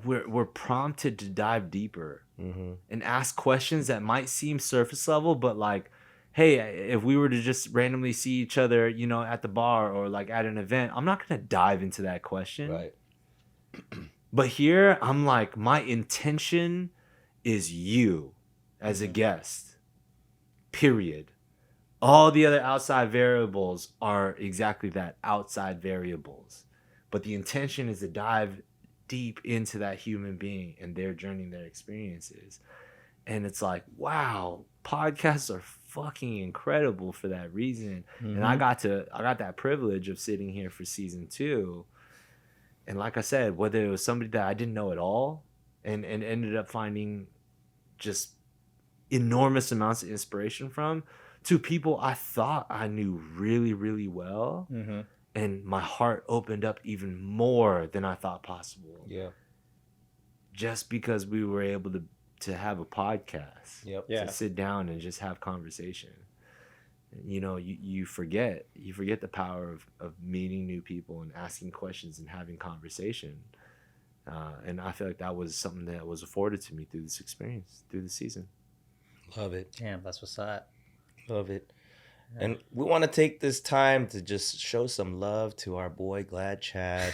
we're prompted to dive deeper and ask questions that might seem surface level, but like, hey, if we were to just randomly see each other, you know, at the bar or like at an event, I'm not going to dive into that question. Right. But here, I'm like, my intention is you as a guest, period. All the other outside variables are exactly that, outside variables. But the intention is to dive deep into that human being and their journey, their experiences. And it's like, wow, podcasts are fucking incredible for that reason. And I got that privilege of sitting here for season 2. And like I said, whether it was somebody that I didn't know at all and ended up finding just enormous amounts of inspiration from, to people I thought I knew really, really well. And my heart opened up even more than I thought possible. Yeah. Just because we were able to have a podcast. To sit down and just have conversation. You know, you forget the power of meeting new people and asking questions and having conversation. And I feel like that was something that was afforded to me through this experience, through the season. Love it. Damn, that's what's up. Love it. And we want to take this time to just show some love to our boy Glad Chad,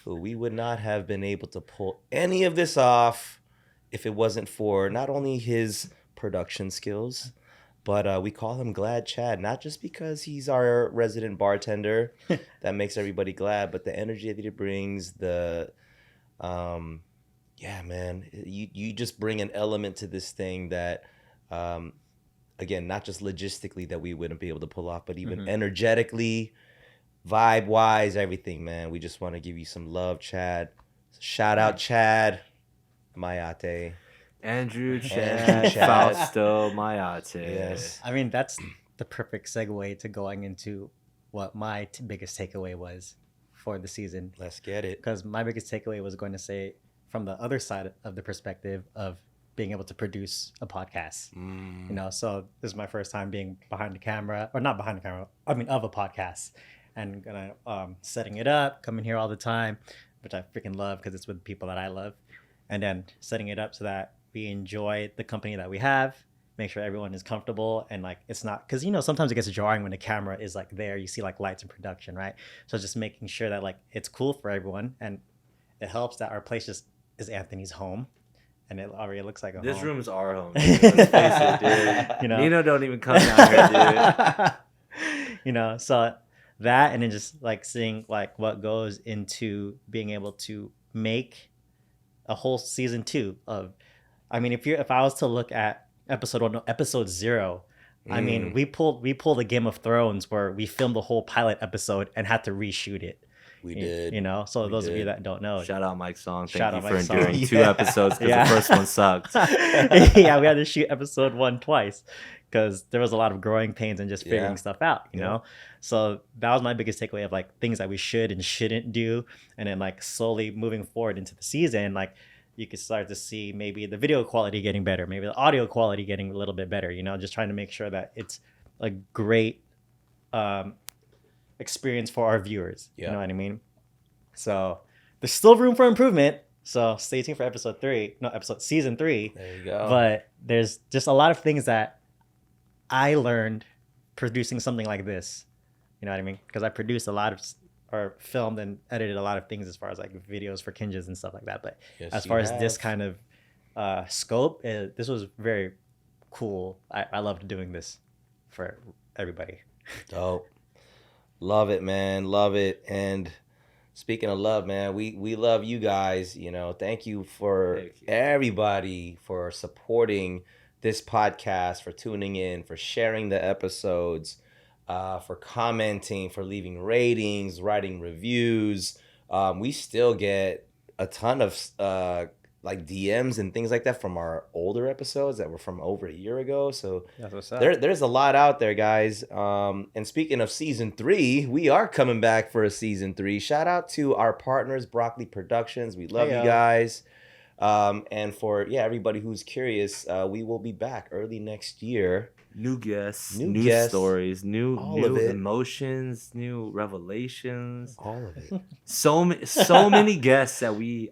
who we would not have been able to pull any of this off if it wasn't for not only his production skills, but we call him Glad Chad, not just because he's our resident bartender that makes everybody glad, but the energy that he brings, yeah, man, you just bring an element to this thing that, again, not just logistically that we wouldn't be able to pull off, but even energetically, vibe-wise, everything, man. We just want to give you some love, Chad. Shout out, Chad. Mayate. Andrew, Chad, Fausto, Mayate. Yes. I mean, that's the perfect segue to going into what my biggest takeaway was for the season. Let's get it. Because my biggest takeaway was going to say from the other side of the perspective of being able to produce a podcast. You know, so this is my first time being behind the camera, or not behind the camera, I mean, of a podcast, and setting it up, coming here all the time, which I freaking love because it's with people that I love, and then setting it up so that we enjoy the company that we have, make sure everyone is comfortable, and like, it's not, because, you know, sometimes it gets jarring when the camera is like there, you see like lights in production, right? So just making sure that like it's cool for everyone, and it helps that our place just is Anthony's home. And it already looks like a This home. room is our home. Dude. Let's face it, dude. You know? Nino don't even come down here, dude. You know, so that, and then just like seeing like what goes into being able to make a whole season 2 of, I mean, if I was to look at episode 0, I mean, we pulled a Game of Thrones where we filmed the whole pilot episode and had to reshoot it. We did. You know, so those of you that don't know. Shout out Mike Song. Shout Thank out you Mike for enduring Song. 2 episodes because the first one sucked. Yeah, we had to shoot episode 1 twice because there was a lot of growing pains and just figuring stuff out, you know? So that was my biggest takeaway of like things that we should and shouldn't do. And then like slowly moving forward into the season, like you can start to see maybe the video quality getting better, maybe the audio quality getting a little bit better, you know, just trying to make sure that it's a great experience for our viewers. You know what I mean? So there's still room for improvement. So stay tuned for season 3. There you go. But there's just a lot of things that I learned producing something like this. You know what I mean? Because I produced a lot of, or filmed and edited a lot of things as far as like videos for Kinjaz and stuff like that. But as far as this kind of scope, this was very cool. I loved doing this for everybody. Dope. Love it, man. Love it. And speaking of love, man, we love you guys. You know, thank you for everybody for supporting this podcast, for tuning in, for sharing the episodes, for commenting, for leaving ratings, writing reviews. We still get a ton of like DMs and things like that from our older episodes that were from over a year ago. So there's a lot out there, guys. And speaking of season 3, we are coming back for a season 3. Shout out to our partners, Broccoli Productions. We love you guys. And for everybody who's curious, we will be back early next year. New guests, new guests, stories, new of it. emotions, new revelations. All of it. So many guests that we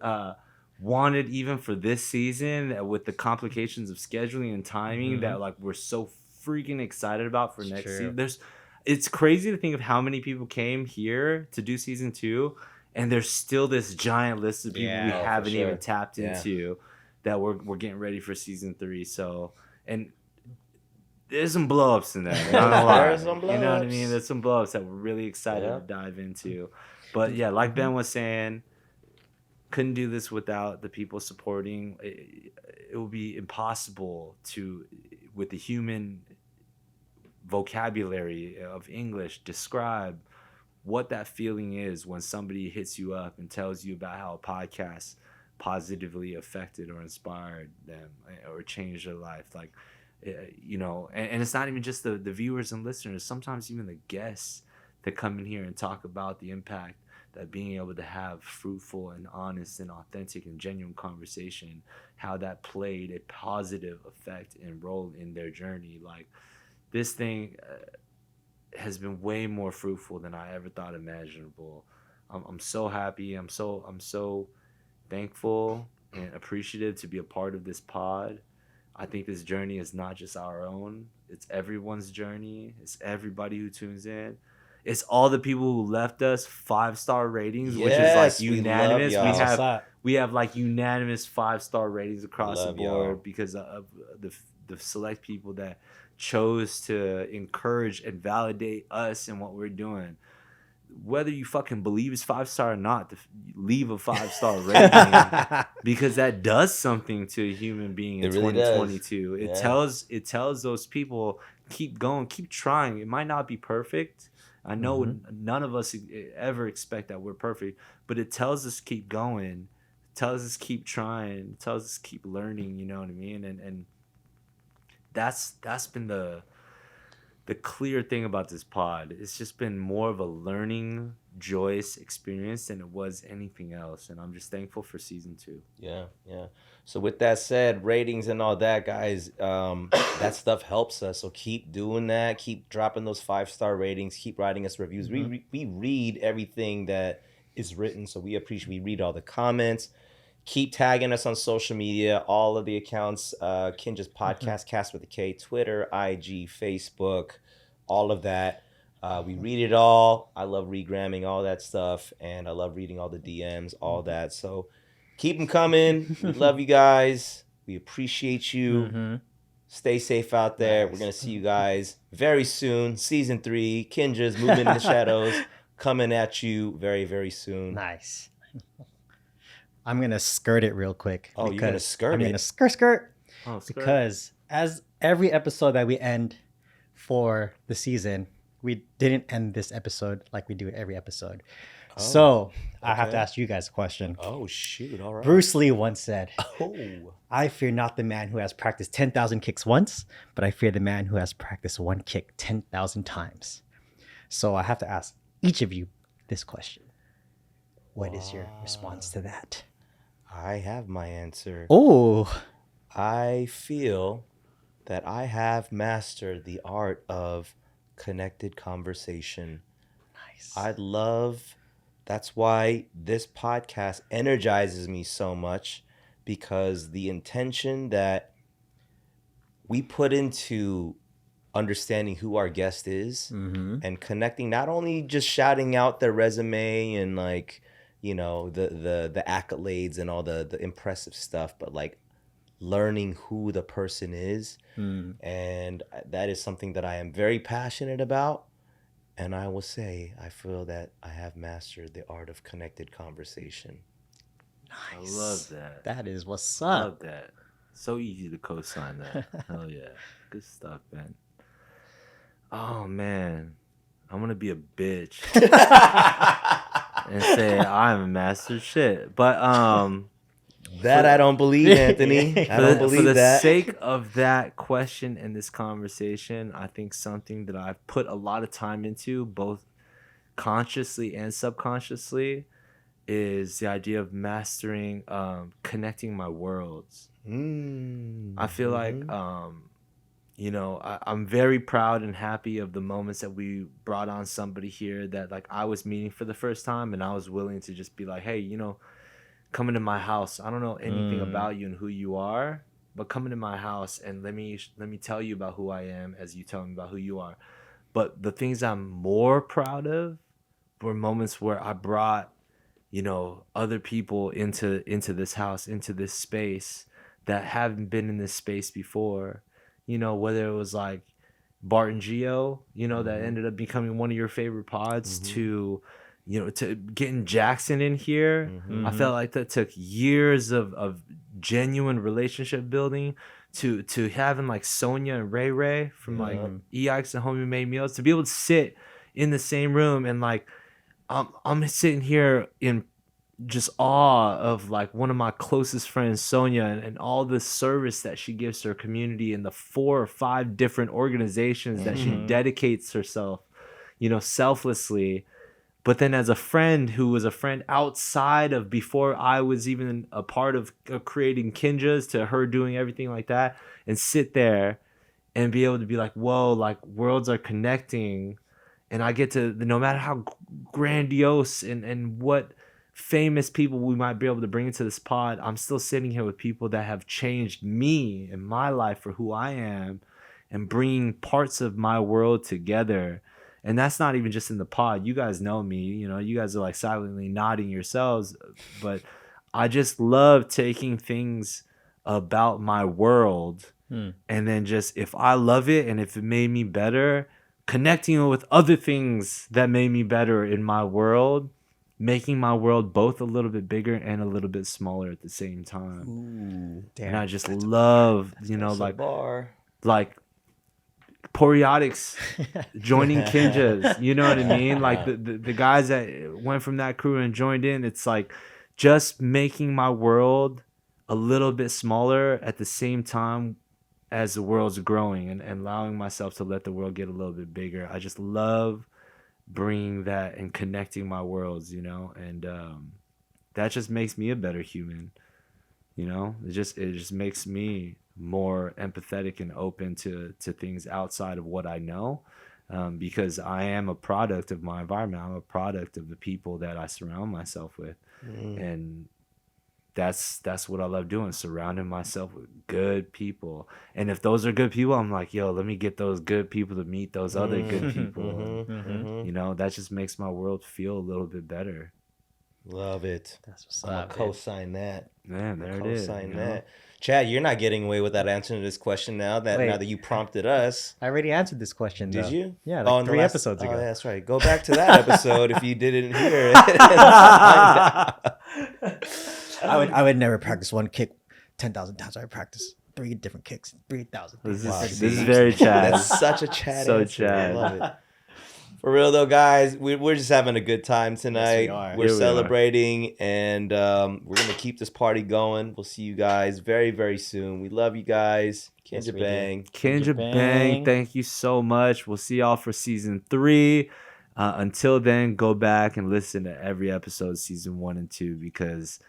wanted even for this season, with the complications of scheduling and timing, that like we're so freaking excited about for next season. It's crazy to think of how many people came here to do season 2, and there's still this giant list of people we haven't even tapped into that we're getting ready for season 3. So, and there's some blow-ups in there. There's some blow-ups. You know what I mean? There's some blow-ups that we're really excited to dive into. But yeah, like Ben was saying, couldn't do this without the people supporting. It would be impossible to, with the human vocabulary of English, describe what that feeling is when somebody hits you up and tells you about how a podcast positively affected or inspired them or changed their life. Like, you know, and it's not even just the viewers and listeners, sometimes even the guests that come in here and talk about the impact that being able to have fruitful and honest and authentic and genuine conversation, how that played a positive effect and role in their journey. Like, this thing has been way more fruitful than I ever thought imaginable. I'm so happy. I'm so thankful and appreciative to be a part of this pod. I think this journey is not just our own. It's everyone's journey. It's everybody who tunes in. It's all the people who left us 5-star ratings, which is like unanimous. We have like unanimous 5-star ratings across the board because of the select people that chose to encourage and validate us and what we're doing. Whether you fucking believe it's 5-star or not, leave a 5-star rating because that does something to a human being in 2022. It tells those people, keep going, keep trying. It might not be perfect. I know none of us ever expect that we're perfect, but it tells us keep going, it tells us keep trying, it tells us keep learning. You know what I mean? And that's been the clear thing about this pod. It's just been more of a learning, joyous experience than it was anything else. And I'm just thankful for season 2. Yeah. So with that said, ratings and all that, guys, that stuff helps us. So keep doing that. Keep dropping those 5-star ratings. Keep writing us reviews. We read everything that is written. So we read all the comments. Keep tagging us on social media. All of the accounts, KINJAZ Podcast, Cast with a K, Twitter, IG, Facebook, all of that. We read it all. I love regramming all that stuff, and I love reading all the DMs, all that. So keep them coming. We love you guys. We appreciate you. Stay safe out there. We're going to see you guys very soon. Season 3, KINJAZ, Movement in the Shadows, coming at you very, very soon. Nice. I'm going to skirt it real quick. Oh, you're going to skirt it? I'm going to skirt. Oh, skirt. Because as every episode that we end for the season, we didn't end this episode like we do every episode. Oh, so I have to ask you guys a question. Oh, shoot. All right. Bruce Lee once said, Oh. I fear not the man who has practiced 10,000 kicks once, but I fear the man who has practiced one kick 10,000 times. So I have to ask each of you this question. What is your response to that? I have my answer. Oh, I feel that I have mastered the art of connected conversation. nice. That's why this podcast energizes me so much, because the intention that we put into understanding who our guest is and connecting, not only just shouting out their resume and like, you know, the accolades and all the impressive stuff, but like learning who the person is. And that is something that I am very passionate about. And I will say, I feel that I have mastered the art of connected conversation. I love that. That is what's Love up. that. So easy to co-sign that. Hell yeah. Good stuff, man. Oh man. I'm gonna be a bitch and say I'm a master shit. But That I don't believe, Anthony. I don't for believe the that. sake of that question and this conversation, I think something that I've put a lot of time into, both consciously and subconsciously, is the idea of mastering connecting my worlds. I feel like you know, I'm very proud and happy of the moments that we brought on somebody here that like I was meeting for the first time, and I was willing to just be like, hey, you know, come into my house. I don't know anything about you and who you are, but come into my house and let me tell you about who I am as you tell me about who you are. But the things I'm more proud of were moments where I brought, you know, other people into this house, into this space that haven't been in this space before. You know, whether it was like Bart and Geo, you know, that ended up becoming one of your favorite pods, to, you know, to getting Jackson in here. I felt like that took years of genuine relationship building, to having like Sonia and Ray Ray from like EX and Homie Made Meals, to be able to sit in the same room and like I'm sitting here in just awe of like one of my closest friends, Sonia, and all the service that she gives to her community and the 4 or 5 different organizations that she dedicates herself, you know, selflessly. But then as a friend who was a friend outside of, before I was even a part of creating Kinjaz, to her doing everything like that, and sit there and be able to be like, whoa, like worlds are connecting. And I get to, no matter how grandiose and what famous people we might be able to bring into this pod, I'm still sitting here with people that have changed me and my life for who I am, and bringing parts of my world together. And that's not even just in the pod. You guys know me, you know, you guys are like silently nodding yourselves, but I just love taking things about my world and then just, if I love it and if it made me better, connecting it with other things that made me better in my world, making my world both a little bit bigger and a little bit smaller at the same time. Ooh, Damn. And I just love, you know, that's a like bar. Poriotics joining Kinjaz, you know what I mean? Like the guys that went from that crew and joined in, it's like just making my world a little bit smaller at the same time as the world's growing, and allowing myself to let the world get a little bit bigger. I just love bringing that and connecting my worlds, you know, and that just makes me a better human, you know. It just makes me more empathetic and open to things outside of what I know, because I am a product of my environment. I'm a product of the people that I surround myself with, and that's what I love doing, surrounding myself with good people. And if those are good people, I'm like, yo, let me get those good people to meet those other good people. You know, that just makes my world feel a little bit better. Love it. That's what's I'm gonna up. co-sign that. Man, there it is. Co-sign you that. know? Chad, you're not getting away without answering this question now that you prompted us. I already answered this question. Did though. you? Yeah, In like the 3 episodes ago. Oh, yeah, that's right. Go back to that episode if you didn't hear it. I would never practice one kick 10,000 times. I would practice 3 different kicks, 3,000. This Wow, is see? very Chad. That's such a Chad So answer. I Chad. love it. For real though, guys, we're just having a good time tonight. are. We're Here we celebrating, and we're gonna keep this party going. We'll see you guys very, very soon. We love you guys. Yes, Kinja we do. Bang. Kinjaz Bang. Bang, thank you so much. We'll see y'all for season 3. Until then, go back and listen to every episode of season 1 and 2, because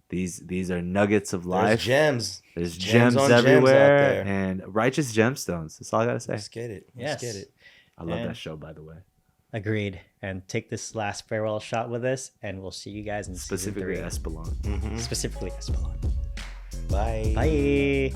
These are nuggets of There's life. gems. There's Gems gems on gems out everywhere there. and righteous gemstones. That's all I gotta say. Let's get it. Let's Yes. get it. I love And- that show, by the way. Agreed. And take this last farewell shot with us, and we'll see you guys in Specifically season 3. Espelon. Specifically Espelon. Bye. Bye.